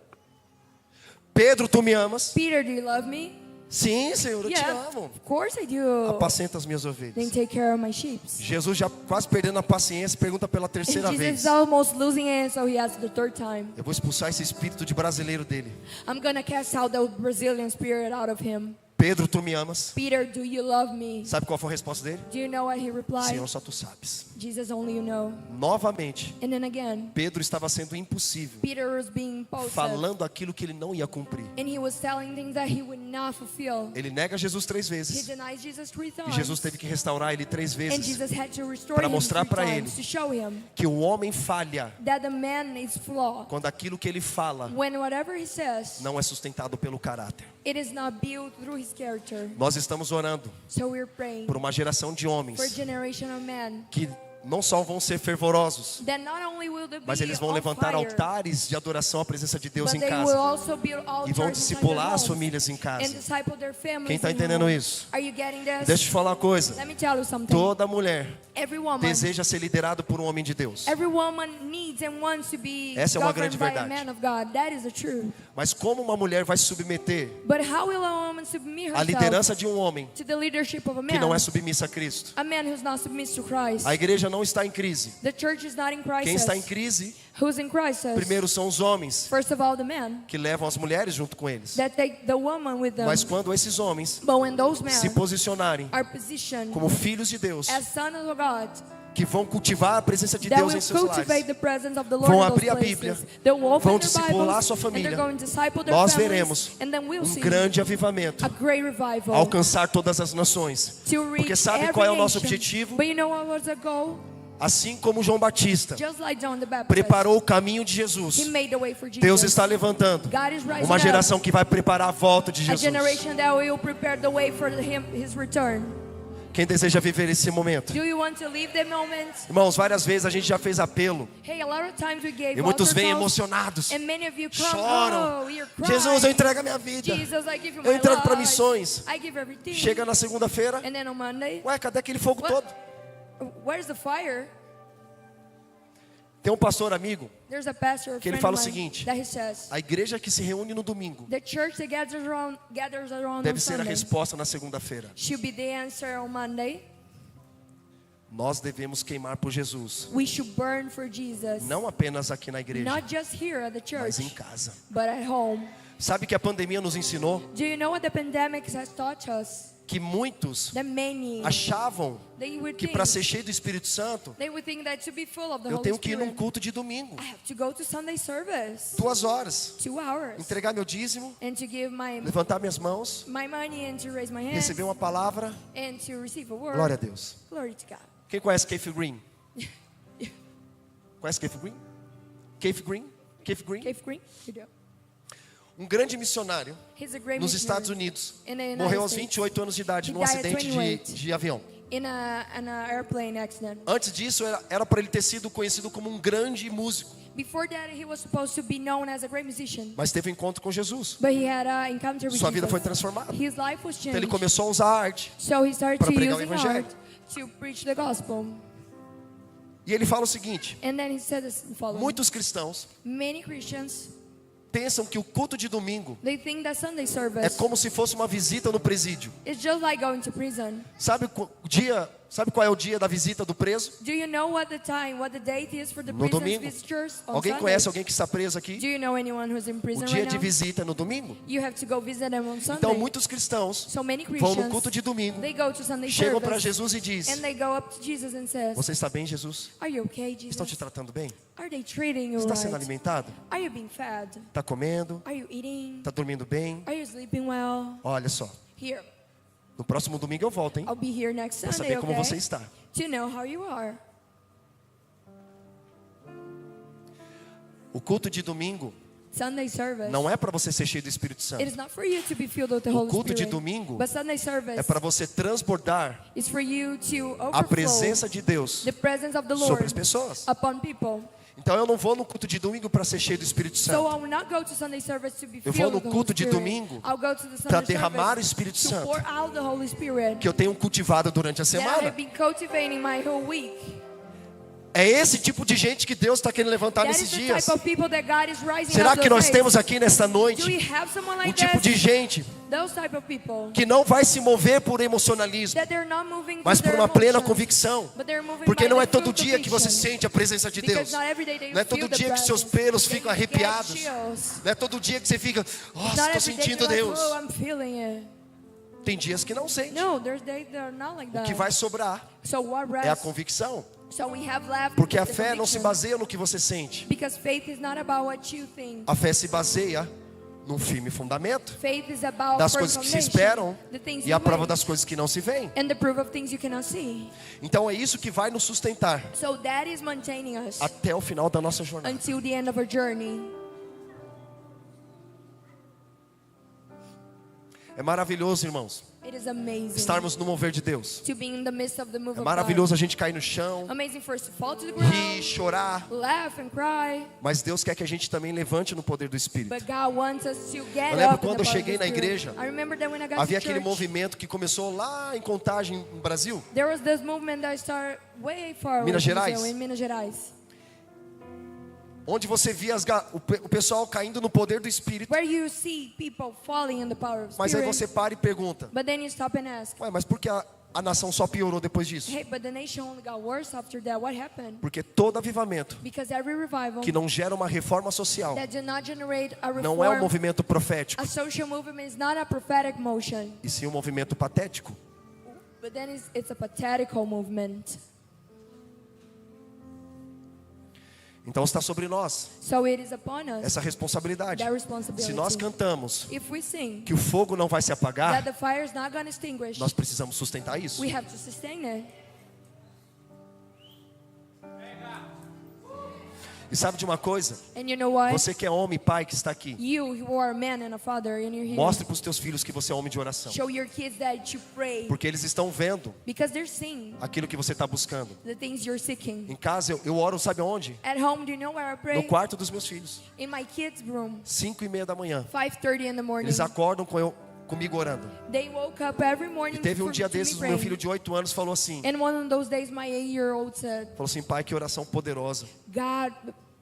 Pedro, tu me amas? Peter, do you love me? Sim, Senhor, eu te Yeah, amo. of course I do. Apacenta as minhas Then ovelhas. take care of my sheep. Jesus já quase perdendo a paciência, pergunta pela And terceira Jesus vez. is almost losing it, so he asks the third time. Eu vou expulsar esse espírito de brasileiro dele. I'm gonna cast out the Brazilian spirit out of him. Pedro, tu me amas? Peter, do you love me? Sabe qual foi a resposta dele? Do you know what he replied? Senhor, só tu sabes. Jesus, only you know. Novamente, And then again, Pedro estava sendo impossível, Peter was being posted. falando aquilo que ele não ia cumprir. And he was telling things that he would not fulfill. Ele nega Jesus 3 He vezes. denies Jesus 3 E times. Jesus teve que restaurar ele 3 And vezes. Jesus had to restore para him mostrar 3 para times ele to show him Que o homem falha that the man is flawed. quando aquilo que ele fala When whatever he says, não é sustentado pelo caráter. it is not built through his character. Nós estamos orando So we're praying por uma geração de for a homens generation of men que não só vão ser fervorosos, that not only will they be mas eles vão on levantar fire, altares de adoração à presença de Deus but em they will casa also build e vão altars inside discipular their as homes famílias em and casa. disciple their families Quem está in entendendo home. isso? Are you getting this? Deixa eu te falar uma coisa. Let me tell you something. Toda mulher Every woman, deseja ser liderada por um homem de Deus. every woman needs and wants to be Essa é uma governed grande by a verdade. man of God. That is the truth. Mas como uma mulher vai se submeter But how will a woman submit à herself liderança de um homem to the leadership of a que man? não é submissa a Cristo? A man who's not submissive to Christ. A igreja não está em crise. The church is not in crisis. Quem está em crise, Who's in crisis? primeiro são os homens First of all, the men que levam as mulheres junto com eles. that take the woman with them. Mas quando esses homens But when those men se posicionarem are positioned como filhos de Deus, as sons of God, que vão cultivar a presença de that Deus will em seus cultivate lares, the presence of the Lord vão in those abrir a places. Bíblia, They will open vão their discipular Bibles, a sua and família, they're going to disciple their nós families, veremos and then we'll see grande avivamento a great revival alcançar todas as nações. to reach Porque sabe every qual é o nosso nation. objetivo? But you know what was the goal? Assim como João Batista Just like John the Baptist, preparou o caminho de he Jesus, made the way for Jesus. Deus está levantando God is rising uma up geração que vai preparar a volta de a Jesus. generation that will prepare the way for his return. Quem deseja viver esse momento? Do you want to live the moment? Irmãos, várias vezes a gente já fez apelo Hey, a lot of times we gave e muitos altar vêm calls, emocionados, and many of you come, choram. oh, you're crying. Jesus, eu entrego a minha vida. Jesus, I give you Eu my entrego para life. missões. I give everything. Chega na segunda-feira, And then on Monday, ué, cadê aquele fogo todo? where's the fire? Tem um pastor amigo, There's a pastor, a que ele friend fala of o mine, seguinte: that he says, a igreja que se reúne no domingo the church that gathers around deve on ser a Sunday resposta na segunda-feira. should be the answer on Monday. Nós devemos queimar por Jesus, We should burn for Jesus, não apenas aqui na igreja, not just here at the mas church, em casa. but at home. Sabe que a pandemia nos ensinou Do you know what the pandemic has taught us? que muitos That many, achavam they would que think, para ser cheio do Espírito Santo they would think that to be full of the eu Holy tenho que ir num Spirit, culto de domingo, I have to go to Sunday service, 2 horas, 2 hours, entregar meu dízimo, and to give my levantar minhas mãos, money and to raise my hands receber uma palavra. and to receive a word. Glória a Deus. Glory to God. Quem conhece Keith Green? Conhece Keith Green? Keith Green? Keith Green? Keith Green? You do. Um grande missionário He's a great nos missionary Estados Unidos. in the United Morreu aos States. 28 anos de idade He num died at acidente 28. de avião. in a airplane accident. Antes disso, era para ele ter sido conhecido como um grande músico. Before that, he was supposed to be known as a great musician, Mas teve um encontro com Jesus. but he had an encounter with Sua vida Jesus. foi transformada. His life was Então ele changed. começou a usar a arte. So he started para to pregar o use evangelho. art to preach the gospel. E ele fala o seguinte: And then he said this following. muitos cristãos Many Christians, pensam que o culto de domingo they think that Sunday é service como se fosse uma visita no presídio. is just like going to prison. Sabe qual é o dia da visita do preso? Do you know what the date is for the No prison domingo. visitors on Alguém Sunday? conhece alguém que está preso aqui? Do you know anyone who's in O prison dia right de now? visita é no domingo. You have to go visit them on Sunday. Então muitos cristãos So many vão Christians, no culto de domingo, they go to Sunday chegam service, para Jesus e diz: and they go up to Jesus and says, você está bem, Jesus? "Are you okay, Estão te Jesus? tratando bem? Are they treating you Está sendo right? alimentado? Are you being fed? Está comendo? Are you eating? Está dormindo bem? Are you sleeping well? Olha só, Here, no próximo domingo eu volto, hein? I'll be here next Para Sunday, saber como okay? você está. To know how you are." O culto de domingo Sunday service, não é para você ser cheio do Espírito it Santo. is not for you to be filled with the O Holy culto de Spirit. domingo But Sunday service É para você transbordar is for you to a overflow presença de Deus the presence of the sobre Lord as pessoas. upon people. Então eu não vou no culto de domingo para ser cheio do Espírito So Santo. I will not go to Sunday service to be Eu vou filled no with the Holy culto de Spirit. domingo I'll go to the para Sunday derramar o service Espírito to Santo pour out the Holy Spirit que eu tenho cultivado durante a that I semana. have been cultivating my whole week. É esse tipo de gente que Deus está querendo levantar That nesses is the dias. type of people that God is rising Será up que to nós face. temos aqui nesta Do noite we have someone um like tipo de this? gente Those type of people que não vai se mover por emocionalismo, that they're not moving mas through por their uma plena emotions, convicção? but they're moving Porque by não the é todo full dia que você conviction. sente a presença de Because Deus. not every day that you Não é feel todo the dia que seus presence, pelos that ficam you get arrepiados. chills. Não é todo dia que você fica, Not estou every day sentindo you're like, Deus. "Oh, I'm feeling it." Tem dias que não sente. No, there's days that are not like O that. que vai sobrar So what é a rests? convicção. So we have left Porque a the fé não se conviction. baseia no que você sente. Because faith is not about what you think. A fé se baseia num firme fundamento Faith is about das firm coisas que se foundation, esperam the things e a you prova wait, das coisas que não se veem. and the proof of things you cannot see. Então é isso que vai nos sustentar So that is maintaining us até o final da nossa jornada. until the end of our journey. É maravilhoso, irmãos, It is amazing estarmos no mover de Deus. to be in the midst of the move É of maravilhoso a God. gente cair no chão, Amazing for us to fall to the rir, ground, chorar, laugh and cry. mas Deus quer que a gente também levante no poder do Espírito. But God wants us to get Eu lembro up in quando the eu power of cheguei the na Spirit. igreja, I remember that when I got Havia to aquele church, movimento que começou lá em Contagem, no Brasil. there was this movement that started way far Minas away from Gerais. Brazil, in Minas Gerais, Onde você via o pessoal caindo no poder do Espírito. where you see people falling in the power of Mas aí Spirit. você para e pergunta: But then you stop and ask, ué, mas por que a nação só piorou depois disso? hey, but the nation only got worse after that. What happened? Porque todo avivamento Because every revival que não gera uma reforma social that did not generate a não é um reform, movimento profético, a social movement is not a prophetic motion, e sim um movimento patético. but then it's a pathetical movement. Então está sobre nós So it is upon us essa responsabilidade. that responsibility. Se nós cantamos If we sing que o fogo não vai se that apagar, the fire is not going to extinguish, nós precisamos sustentar isso. we have to sustain it. E sabe de uma coisa? And you know what? Você que é homem e pai que está aqui, You who are a man and a father and you're here, mostre para os teus filhos que você é homem de oração. show your kids that you pray, Porque eles estão vendo because they're seeing aquilo que você está buscando. the things you're seeking. Em casa eu oro, sabe onde? At home, do you know where I No pray? quarto dos meus filhos. In my kids' room, 5:30 da manhã. 5:30 in the morning. Eles acordam comigo orando. They woke up every morning E teve um for, dia to me desses, o meu praying. filho de 8 anos falou assim: And one of those days, my 8-year-old said, pai, que oração poderosa. God,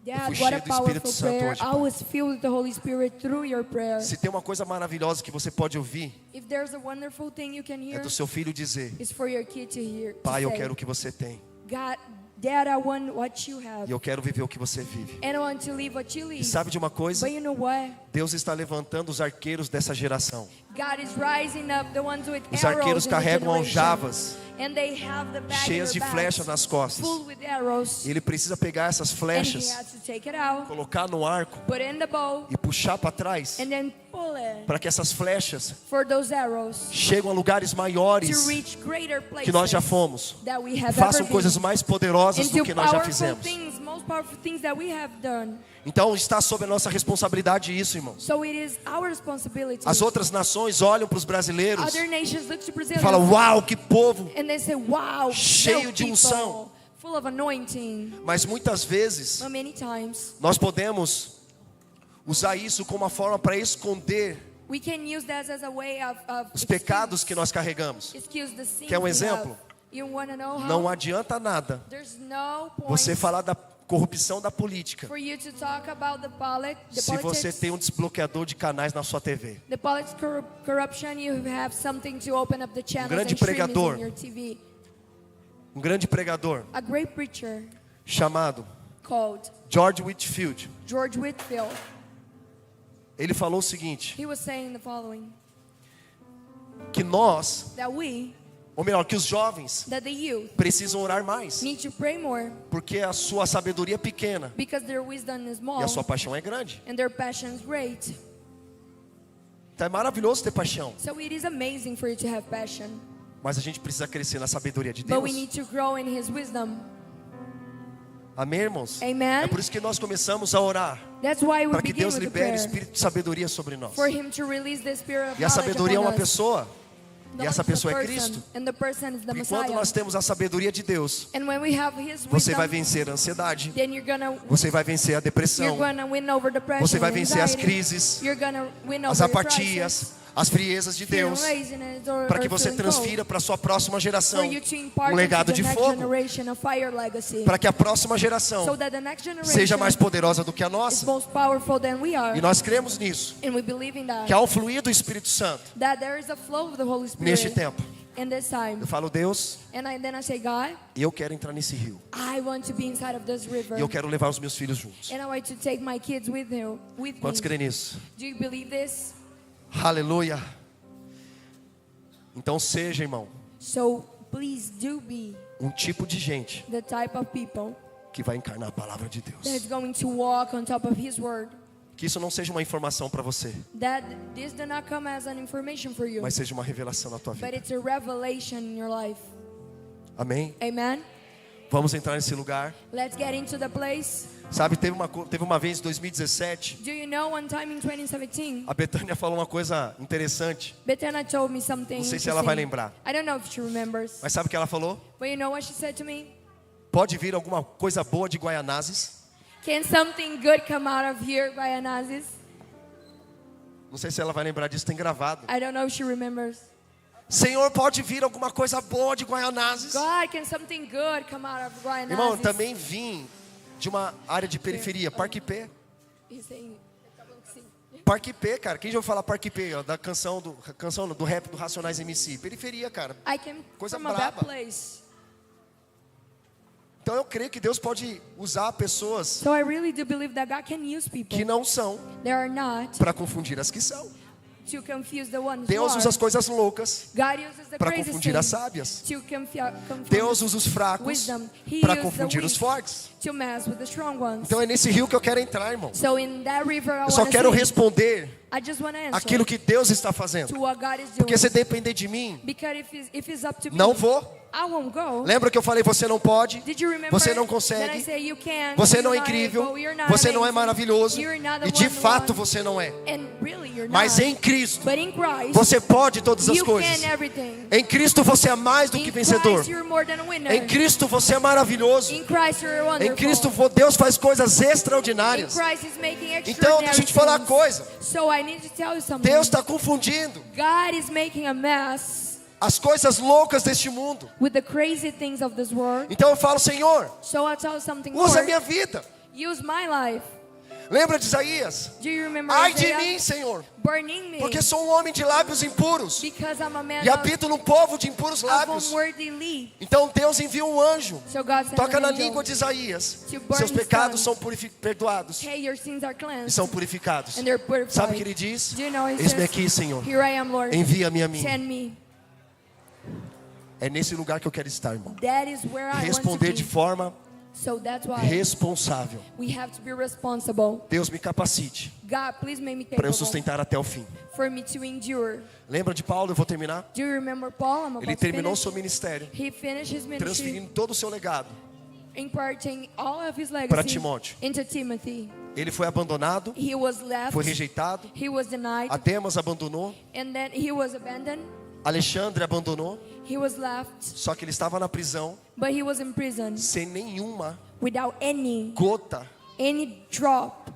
Dad, fui what cheio a do Espírito powerful Santo prayer. hoje, I pai. was filled with the Holy Spirit through your prayer. Se tem uma coisa maravilhosa que você pode ouvir, If there's a wonderful thing you can é hear, do seu filho dizer: it's for your kid to hear. to pai, eu say, quero o que você tem. God, Dad, I want what you have. E eu quero viver o que você vive. And I want to live what you E live. sabe de uma coisa? But you know what? Deus está levantando os arqueiros dessa geração. God is rising up the ones with Os arrows arqueiros in the carregam generation. aljavas And they have the bag in cheias de their flechas backs, nas costas. full with arrows. E ele precisa pegar essas And he flechas, has to take it out, colocar no arco put it in the bow, e puxar para trás, and then pull it para que essas flechas for those arrows cheguem a lugares maiores to reach greater places que nós já fomos. that we have Façam ever coisas been. mais poderosas do Into que nós já powerful fizemos. things, most powerful things that we have done. Então está sob a nossa responsabilidade isso, irmãos. So it is our responsibility. As outras nações olham para os brasileiros Other nations look to e Brazil falam: uau, que povo! and they say, wow, Cheio no de people, unção. full of anointing. Mas muitas vezes But many times nós podemos usar isso como uma forma para esconder we can use that as a way of os pecados que nós carregamos. excuse the sins Quer um we exemplo? have. You want to know how? Não adianta nada There's no point você falar da corrupção da política for you to talk about the se você politics. tem um desbloqueador de canais na sua TV. The politics corruption, you have something to open up the channels grande and streamings pregador. in your TV. Um grande pregador A great preacher chamado called George Whitefield, George Whitefield. ele falou o seguinte, He was saying the following: que nós, that we, ou melhor, que os jovens that the youth, precisam orar mais, need to pray more porque a sua sabedoria é pequena because their wisdom is e small a sua paixão é grande. and their passion is great. Então é maravilhoso ter paixão, So it is amazing for you to have passion, mas a gente precisa crescer na sabedoria de but Deus. we need to grow in His wisdom. Amém, irmãos? Amen. É por isso que nós começamos a orar, That's why we para que begin Deus with the libere o prayer, espírito de sabedoria sobre nós. for Him to release the spirit of E a knowledge sabedoria é upon uma us. pessoa, e essa Knowledge is a pessoa é person, Cristo. and the person is the E quando Messiah. nós temos a sabedoria de Deus, And when we have His você vai wisdom, vencer a ansiedade, then you're gonna você vai vencer a depressão, win over depression, você vai vencer as anxiety. crises, You're gonna win as over your apatias, crisis, as friezas de fear Deus, laziness, or para que você feeling cold. transfira para a sua próxima geração For you to impart um legado into de the next fogo, generation a fire legacy, para que a próxima geração so that the next generation seja mais poderosa do que a is nossa. most powerful than we are. E nós cremos nisso, And we believe in that, que há um fluir do Espírito Santo that there is a flow of the Holy Spirit neste tempo. in this time. Eu falo, Deus, And then I say, God, eu quero entrar nesse rio, I want to be inside of this river. e eu quero levar os meus filhos juntos. And I want to take my kids with Quantos me. creem nisso? Do you believe this? Aleluia. Então seja, irmão, So please do be um tipo de gente the type of people que vai encarnar a palavra de that Deus. is going to walk on top of His word. Que isso não seja uma informação para você, That this did not come as an information for you, mas seja uma revelação na tua but vida. it's a revelation in your life. Amém? Amen? Vamos entrar nesse lugar. Let's get into the place. Sabe, teve uma vez em 2017, Do you know one time in 2017, a Betânia falou uma coisa interessante. Bettina told me something Não sei se ela vai interesting. lembrar. I don't know if she remembers, Mas sabe o que ela falou? but you know what she said to me? Pode vir alguma coisa boa de Guaianazes. Can something good come out of here, Guaianazes? Não sei se ela vai lembrar disso, tem gravado. I don't know if she remembers. Senhor, pode vir alguma coisa boa de Guaianazes. God, can something good come out of Guaianazes? Irmão, eu também vim de uma área de periferia, Parque P. He's saying, Parque P, cara. Quem já ouviu falar Parque P? Ó, da canção do rap do Racionais MC. Periferia, cara. I came Coisa from a bad braba. place. Então eu creio que Deus pode usar pessoas So I really do believe that God can use people que não são that are not para confundir as que são. to confuse the ones Deus who usa are. as coisas loucas God uses the para crazy confundir as things sábias. to confuse Deus usa os fracos wisdom. He para used confundir the os weak fortes. to mess with the strong ones. Então é nesse rio que eu quero entrar, irmão. So in that river I Eu só want quero to responder I just want to answer aquilo que Deus está fazendo. to what God is doing. Porque se depender de mim, Because if it's up to não me, vou. I won't go. Lembra que eu falei, você não pode, Did you remember você não that I consegue, say you can't, você you're não é not incrível, able, you're not você não é amazing, maravilhoso, you're not the e de one fato who wants. você não é. And really you're Mas not. em Cristo, But in Christ, você pode todas as you coisas. can everything. Em Cristo você é mais do In que vencedor. Christ, you're more than a winner. Em Cristo você é maravilhoso. In Christ, you're wonderful. Em Cristo Deus faz coisas In extraordinárias. Christ is making Então extraordinary deixa eu te falar uma things. coisa. So I need to tell you something. Deus está confundindo God is making a mess as coisas loucas deste mundo. with the crazy things of this world. Então eu falo, Senhor, So I'll tell you something usa more. a minha vida. Use my life. Lembra de Isaías? Do you remember Ai de Isaiah? mim, Senhor, Burning me. porque sou um homem de lábios impuros Because I'm a man e habito num povo de impuros of lábios. unworthy. Então Deus envia um anjo. So God sent Toca an na angel. língua de Isaías. to burn Seus his pecados son. são perdoados Hey, your sins are e cleansed. são purificados. And they're purified. Sabe o que ele diz? Do you know he Eis-me says, aqui, Senhor. Here I am, Lord. Envia-me a mim. Send me. É nesse lugar que eu quero estar, irmão. That is where I Responder want de to be. forma So that's why responsável. we have to be responsible. Deus me capacite God, please make me para eu capable sustentar até o fim. for me to endure. Lembra de Paulo? Eu vou terminar. Do you remember Paul? I'm about Ele to terminou finish. seu ministério, He finished his ministry, transferindo todo o seu legado. imparting all of his Para legacy Timóteo. into Timothy. Ele foi abandonado, He was left. foi rejeitado. He was denied. Ademas abandonou. And then he was abandoned. Alexandre abandonou. He was left. Só que ele estava na prisão But he was in prison sem nenhuma without any gota drop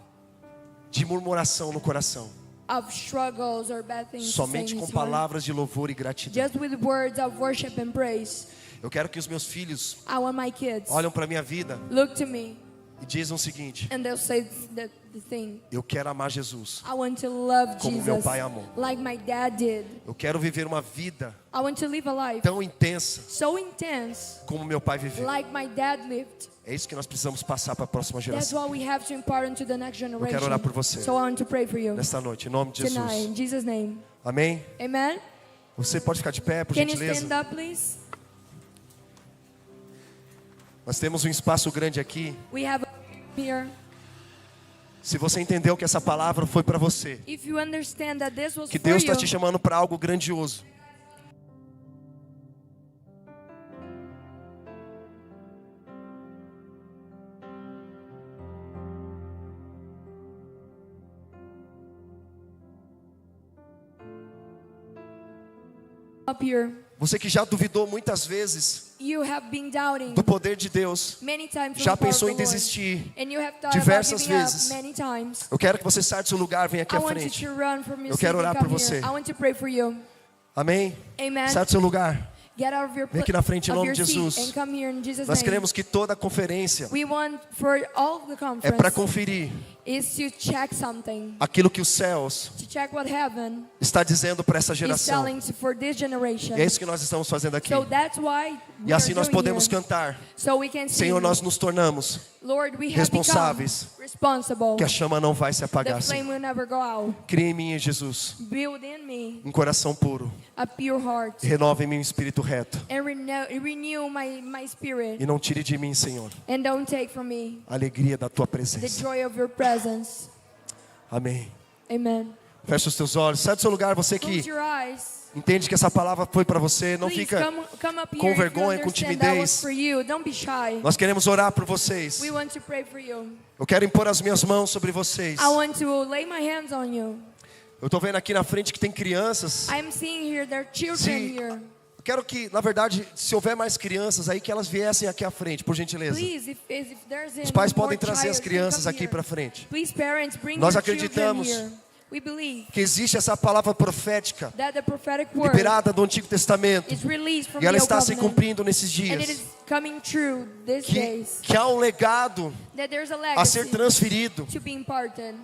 de murmuração no coração. of struggles or bad things to say Somente in com his heart. palavras de louvor e gratidão. Just with words of worship and praise. Eu quero que os meus filhos I want my kids olhem para minha vida look to me e dizem o seguinte: and they'll say the thing. eu quero amar Jesus I want to love como meu Jesus pai amou. like my dad did. Eu quero viver uma vida I want to live a life tão intensa so intense como meu pai viveu. like my dad lived. É isso que nós precisamos passar para a próxima That's geração. what we have to impart into the next quero generation. orar por você. So I want to pray for you Nesta noite, em nome de tonight Jesus. in Jesus' name. Amém? Amen. Você pode ficar de pé, por Can you gentileza? stand up, please? Nós temos um espaço grande aqui. We have here. Se você entendeu que essa palavra foi para você, If you understand that this was que for Deus está you, te chamando para algo grandioso. up here, Você que já duvidou muitas vezes you have been doubting do poder de Deus, many times from já the power pensou of em the Lord. desistir And you have thought diversas about giving vezes. up many times. Eu quero que você saia do seu lugar, venha aqui I à want you frente. to run from your Eu quero seat and orar come por você. here. I want to pray for you. Amém? Amen. Sai do seu lugar. Get out of your, Vem aqui na frente, em of nome your de seat Jesus. and come here in Jesus' Nós name. queremos que toda a conferência We want for all the é conference para conferir is to check something, aquilo que os céus to check what heaven está dizendo para essa is geração. telling for this generation. E é isso que nós estamos fazendo aqui. So that's why we E assim are nós doing podemos here. cantar: So we can sing. Senhor, nós nos tornamos Lord, we have responsáveis, become responsible. que a chama não vai se The apagar. flame Senhor. will never go out. Cria em mim, Jesus, Build in me um coração puro. a pure heart E renova em mim um espírito reto. and renew my spirit. E não tire de mim, Senhor, And don't take from me a alegria da Tua the presença. joy of your presence. Amém. Amen. Feche os teus olhos. Sai do seu lugar, você Close que your eyes. entende que essa palavra foi para você. Não Please fica come up com here if you vergonha, com understand that was timidez. for you. Don't be shy. Nós queremos orar por vocês. We want to pray for you. Eu quero impor as minhas mãos sobre vocês. I want to lay my hands on you. Eu estou vendo aqui na frente que tem crianças. I'm seeing here there are children Se- here. Eu quero que, na verdade, se houver mais crianças aí, que elas viessem aqui à frente, por gentileza. Please, if there's Os pais more podem trazer as child, crianças come aqui here. para frente. Please, parents, bring Nós your children acreditamos here. We believe Que existe essa palavra profética that the prophetic word liberada do Antigo Testamento. is released from E ela the Old está se Covenant. cumprindo nesses And it dias. is coming true these days. Que há um legado That there's a a ser legacy transferido to be imparted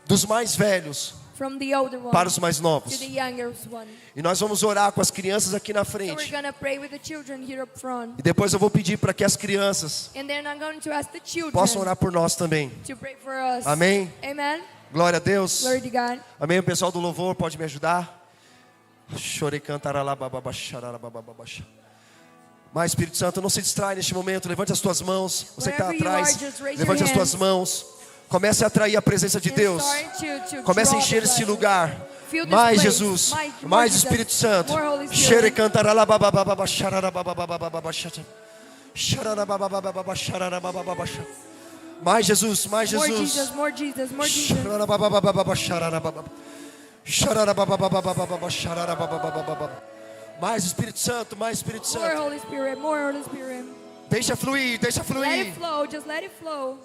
dos mais velhos from the older one para os mais to novos. the youngest one. E nós vamos orar com as crianças aqui na So we're frente. gonna pray with the children here up front. E depois eu vou pedir para que as crianças And then I'm going to ask the children possam orar por nós também. to pray for us. Amém? Amen. Glória a Deus. Glory to God. Amém. O pessoal do louvor pode me ajudar? Chorei, cantará, Mas Espírito Santo, não se distrai neste momento. Levante as tuas mãos. Você que está Wherever you are, atrás, just raise levante your as tuas hands. mãos. Comece a atrair a presença de And Deus. start to Comece a draw encher the este blessing. lugar. Fill this Mais place. Jesus, More mais Jesus. Espírito Santo. More Holy Spirit. Xere cantará lá, babababa, xararababababa, xararababababa, xararabababa. Mais Jesus, mais More Jesus. Jesus, more Jesus, more Jesus. Xararababababa, xararabababa. Xararababababa, xararabababa. Mais Espírito Santo, mais Espírito More Santo. Holy Spirit, more Holy Spirit. Deixa fluir, deixa Let fluir. it flow, just let it flow.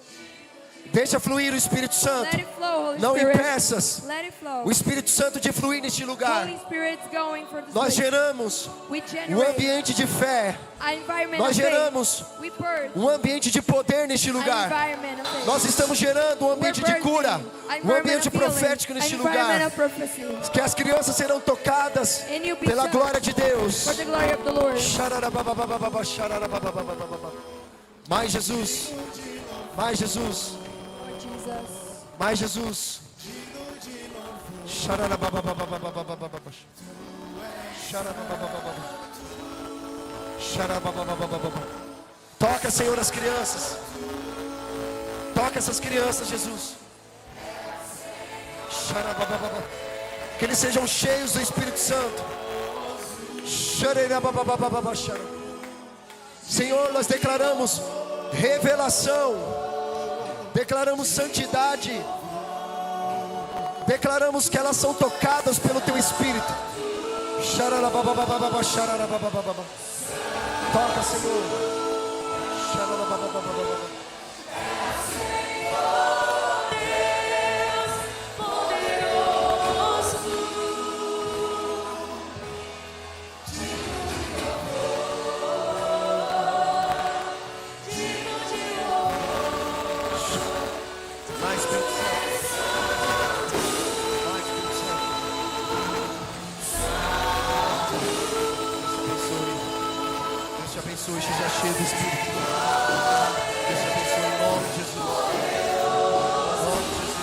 Deixa fluir o Espírito Santo. Let it flow, Holy Não Spirit. impeças Let it flow. o Espírito Santo de fluir neste lugar. Holy Spirit's going for this Nós place. geramos We um generate ambiente de fé. an environment Nós of faith. geramos We birth um ambiente de poder neste an lugar. environment of faith. Nós estamos gerando um ambiente de cura, um ambiente profético neste lugar. Que as crianças serão tocadas pela glória de Deus. For the glory of the Lord. Xararababababa, xararababababa. Mais Jesus, mais Jesus, Lord Jesus. mais Jesus. Xararabababababa. Xararababababa. Xararababababa. Toca, Senhor, as crianças. Toca essas crianças, Jesus. Xarababababa. Que eles sejam cheios do Espírito Santo. Xarababababa. Senhor, nós declaramos revelação, declaramos santidade, declaramos que elas são tocadas pelo Teu Espírito. Xarababababa, xarababababa. Toca, Senhor. Xarababababa. Espírito. Deus te abençoe em nome de Jesus. Em nome de Jesus.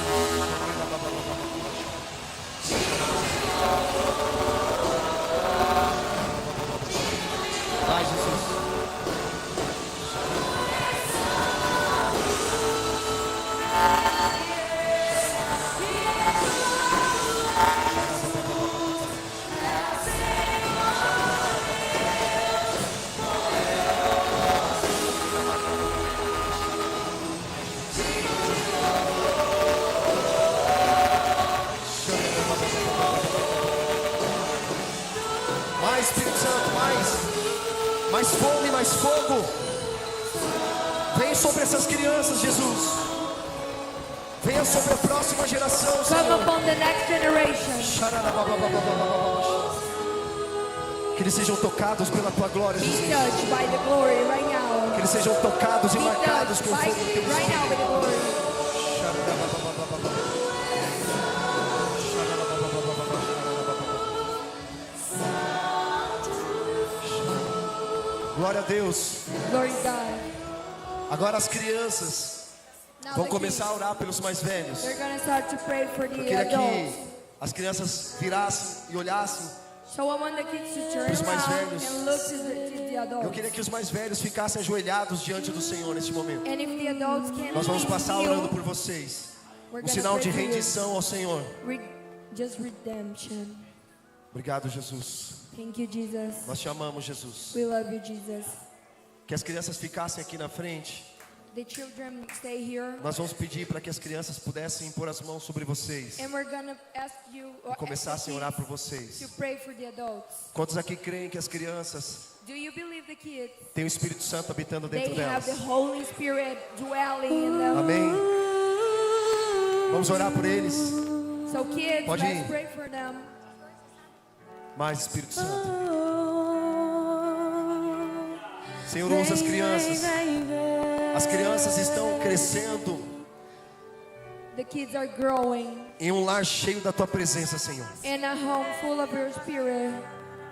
Vai, Jesus. Mais Espírito Santo, mais fome, mais fogo. Vem sobre essas crianças, Jesus. Venha sobre a próxima geração, Come Senhor. upon the next generation. Que eles sejam tocados pela tua glória, Be Jesus. touched by the glory right now. Que eles sejam tocados e Be marcados touched com o by, fogo do teu right now by the glory. Glória a Deus. Glory to God. Agora as crianças Now vão the começar a kids, orar pelos mais velhos. they're gonna start to pray for Eu the queria adults. que as crianças virassem e olhassem. So I want the kids to turn Os mais around velhos. and look to the Eu adults. queria que os mais velhos ficassem ajoelhados diante do Senhor neste momento. And if the adults can't Nós vamos passar kneel, orando por vocês. we're Um gonna sinal pray de for you. rendição ao Senhor. Just redemption. Obrigado, Jesus. Thank you, Jesus. Nós te amamos, Jesus. We love you, Jesus. Que as crianças ficassem aqui na frente. The children stay here. Nós vamos pedir para que as crianças pudessem pôr as mãos sobre vocês And we're gonna ask you e começassem a orar por vocês. to pray for the adults. Quantos aqui creem que as crianças Do you believe the kids? têm o Espírito Santo habitando dentro They have delas? the Holy Spirit dwelling in them. Amém. Vamos orar por eles. So kids, Pode ir. let's pray for them. Mais Espírito Santo. Senhor, usa as crianças. As crianças estão crescendo The kids are growing em um lar cheio da tua presença, Senhor. in a home full of your spirit.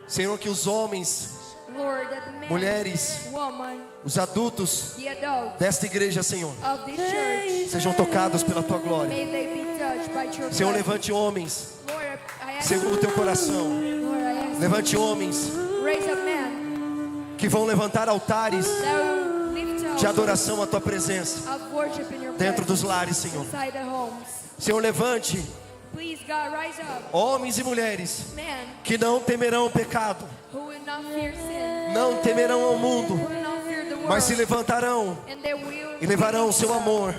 Senhor, que os homens, Lord, that the man, mulheres, woman, os adultos the adults desta igreja, Senhor, of this church, sejam tocados pela tua glória. may they be touched by your Senhor, presence. levante homens Lord, I ask segundo o teu coração. Lord, I ask Levante homens raise up men que vão levantar altares that will lift up de adoração à tua presença of worship in your dentro dos presence lares, Senhor. inside the homes. Senhor, levante Please, God, rise up homens e mulheres men que não temerão o pecado, who will not fear sin, não temerão ao mundo, who will not fear the world, mas se levantarão and they will e levarão o seu amor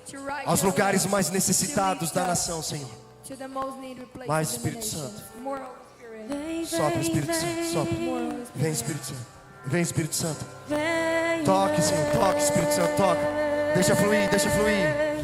to rise aos up lugares mais necessitados da nação, Senhor. to the most needed places Mais in the Espírito nation. Santo. More Holy Spirit. Sopra, Espírito Santo, sopra. More Holy Spirit. Vem, Espírito Santo. Vem, Espírito Santo. Toque, Senhor, toque, Espírito Santo, toque. Deixa fluir, deixa fluir.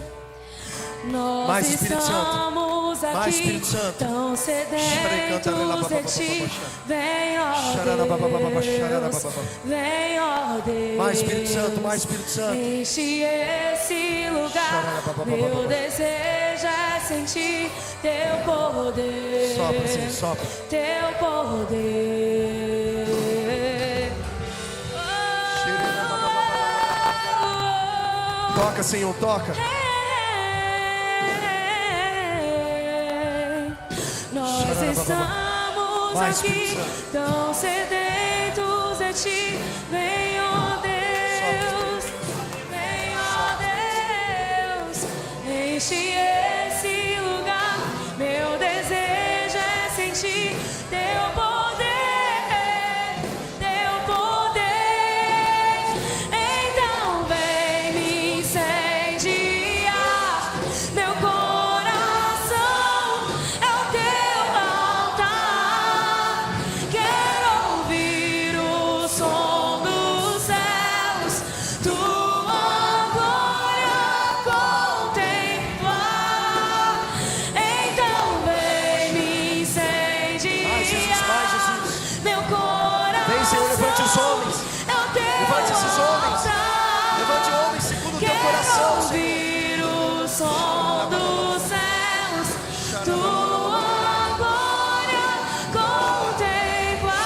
Nós Mais Espírito Santo. estamos aqui, Mais Espírito Santo. tão sedentos de ti. Vem, ó Deus, vem, ó Deus. Mais Espírito Santo, mais Espírito Santo. Enche esse lugar, meu desejo é sentir teu poder. Sopra, Senhor, sopra. Teu poder. Toca, Senhor, toca. Nós estamos Vai, aqui, Espírito Santo. tão sedentos de ti. Vem, ó Deus, vem, ó Deus, enche esse lugar. Meu desejo é sentir teu poder, teu poder. Então vem me incendiar, meu coração é o teu altar. Quero ouvir o som dos céus, tua glória contemplar. Então vem me Mais Jesus, mais incendiar, Jesus. meu coração Vem, Senhor, levante os homens. é o teu Levante esses homens. altar. Levante homens segundo o teu Quero coração, Senhor. ouvir o som dos céus, tua glória contemplar.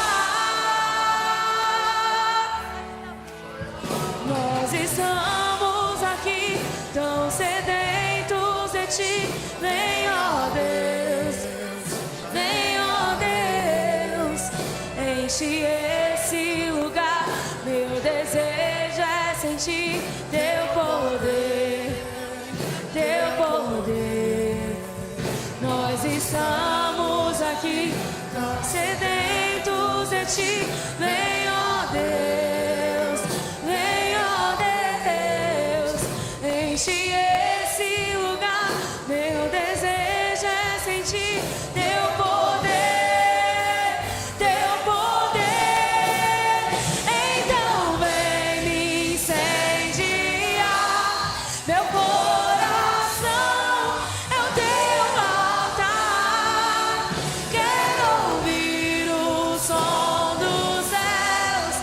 Nós estamos aqui tão sedentos de ti. Vem, ó Deus, vem, ó Deus, enche esse lugar. Meu desejo é sentir teu poder, teu poder. Nós estamos aqui tão sedentos de ti. Vem, ó Deus, vem, ó Deus, enche esse lugar. Meu desejo é sentir teu poder, teu poder. Então vem me incendiar. Meu coração é o teu altar. Quero ouvir o som dos céus,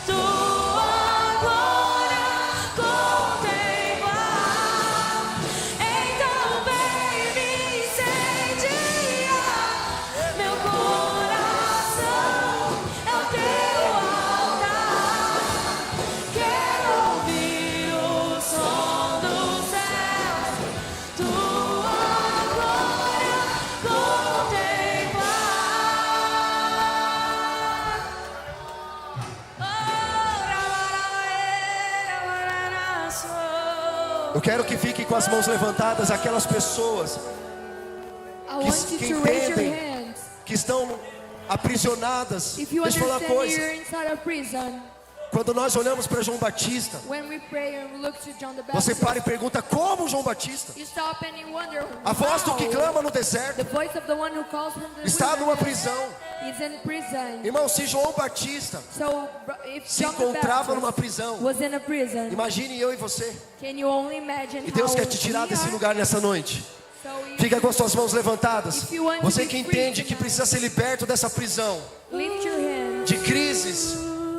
tua glória contemplar. Então vem me incendiar. Meu coração é o teu altar. Quero ouvir o som dos céus, tua glória contemplar. Eu quero que fiquem com as mãos levantadas aquelas pessoas I want you que to raise your entendem hands. que estão aprisionadas. If you Deixa eu falar uma understand coisa. you're inside a prison, Quando nós olhamos para João Batista, when we pray and we look to John the você Baptist, para e pergunta: como João Batista? you stop and you wonder, A voz do que how? clama no The deserto voice of the one who calls from the está numa wilderness prisão. is in prison. Irmão, se João Batista So if se John the encontrava numa Baptist prisão, was in a prison, imagine eu e você. can you only imagine E Deus how quer te tirar we desse are? lugar nessa noite. So you Fica com as suas mãos levantadas. If you want to Você be que free entende que tonight, precisa ser liberto dessa prisão lift your hands. de crises,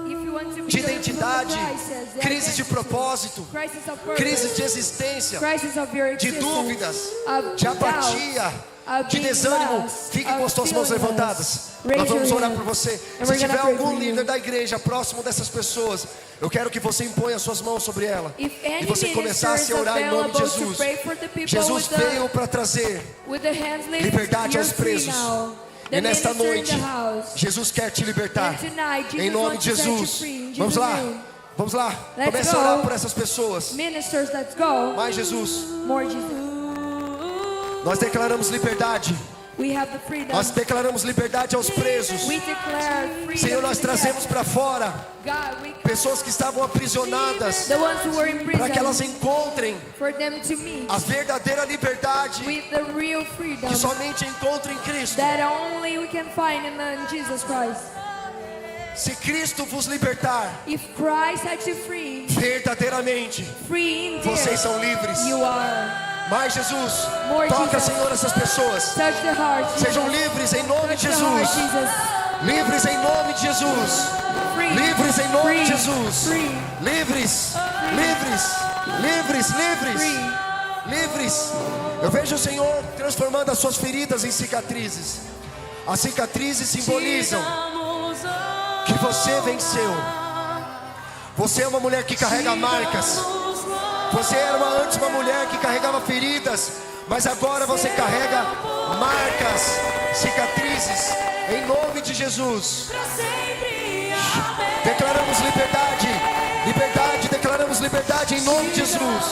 If you want to be de delivered from the identidade, crisis, the crise de identity, propósito, crisis of purpose, crise de existência, crisis of your de existence, dúvidas, of de apatia, doubt, of de being desânimo. lost, Fique com of as suas mãos feeling levantadas. lost. Nós Raise vamos your orar hands. por você. And Se we're gonna tiver pray algum for you. líder da igreja próximo dessas pessoas, eu quero que você imponha as suas mãos sobre ela If any e você minister começasse a is orar em nome de available to Jesus. pray for the people Jesus veio para trazer with the hands lifted, liberdade you're aos free presos. now. The E nesta minister in noite, the house. Jesus quer te libertar. And tonight, Jesus Em nome wants de to set you Jesus. free. In Vamos Jesus' lá. name. Vamos lá. Let's Comece a go. orar por essas pessoas. Ministers, let's go. Mais Jesus. More Jesus. Nós declaramos liberdade. We have the freedom. Nós declaramos liberdade aos presos. We declare freedom. Senhor, nós to the trazemos para fora God, we pessoas que estavam aprisionadas, the ones who were in para que elas prison, encontrem for them to meet a verdadeira liberdade with the real freedom que somente encontra em Cristo. that only we can find in Jesus Christ. Se Cristo vos libertar, If Christ set you free, verdadeiramente, free indeed, vocês são livres. you are. Mas Jesus, More toca, Jesus. Senhor, essas pessoas. Touch the heart, Sejam Jesus. livres em nome de Touch the heart, Jesus. Jesus. Livres em nome de Jesus. Free. Livres em nome Free. de Jesus. Free. Livres, livres, livres, livres, Free. livres. Eu vejo o Senhor transformando as suas feridas em cicatrizes. As cicatrizes simbolizam que você venceu. Você é uma mulher que carrega marcas. Você era antes uma mulher que carregava feridas, mas agora você carrega marcas, cicatrizes, em nome de Jesus. Declaramos liberdade, liberdade, declaramos liberdade em nome de Jesus.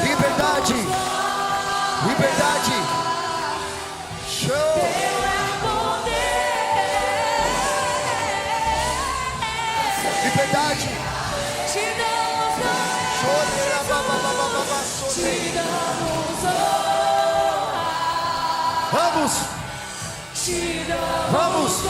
Liberdade, liberdade. Show. Liberdade. Vamos. Vamos.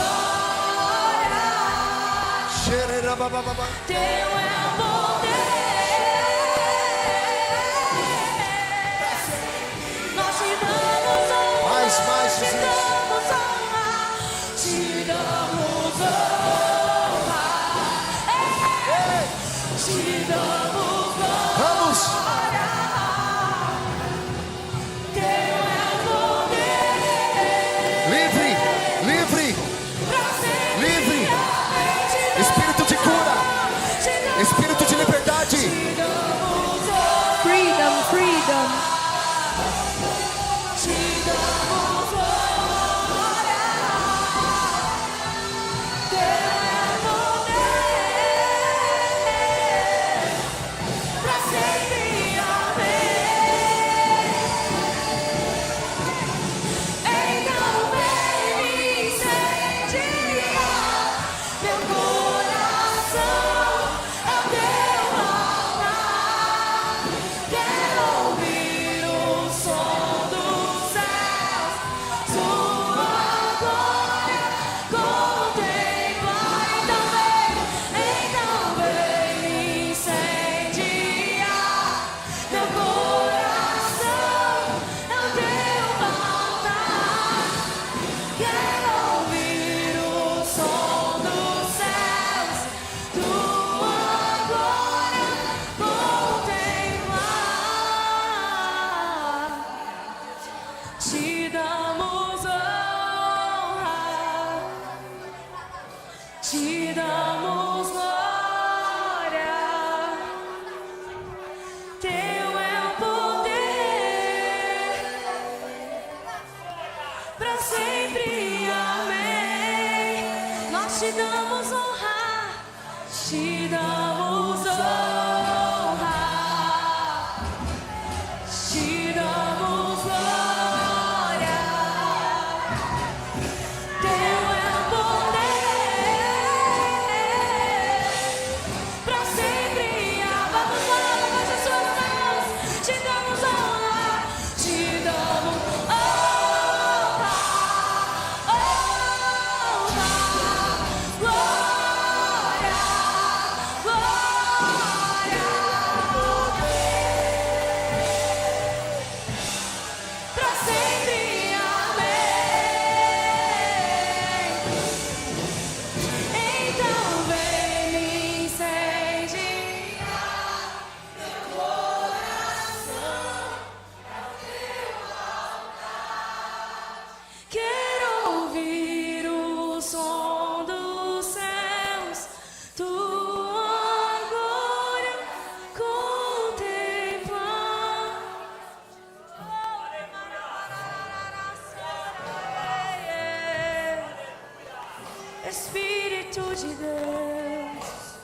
Mais, mais, Jesus. Vamos. Livre, livre, livre, te damos glória. Teu é o poder para sempre, amém. Nós te damos honra, te damos honra, te damos glória. Teu é o poder pra sempre. Vamos lá, levante as suas mãos. Te damos honra, te damos honra, honra, glória, glória, pra sempre, amém. Então vem me incendiar meu coração, teu altar. Quero ouvir o som dos céus, tua glória contemplar. Espírito de Deus,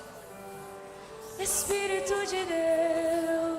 Espírito de Deus.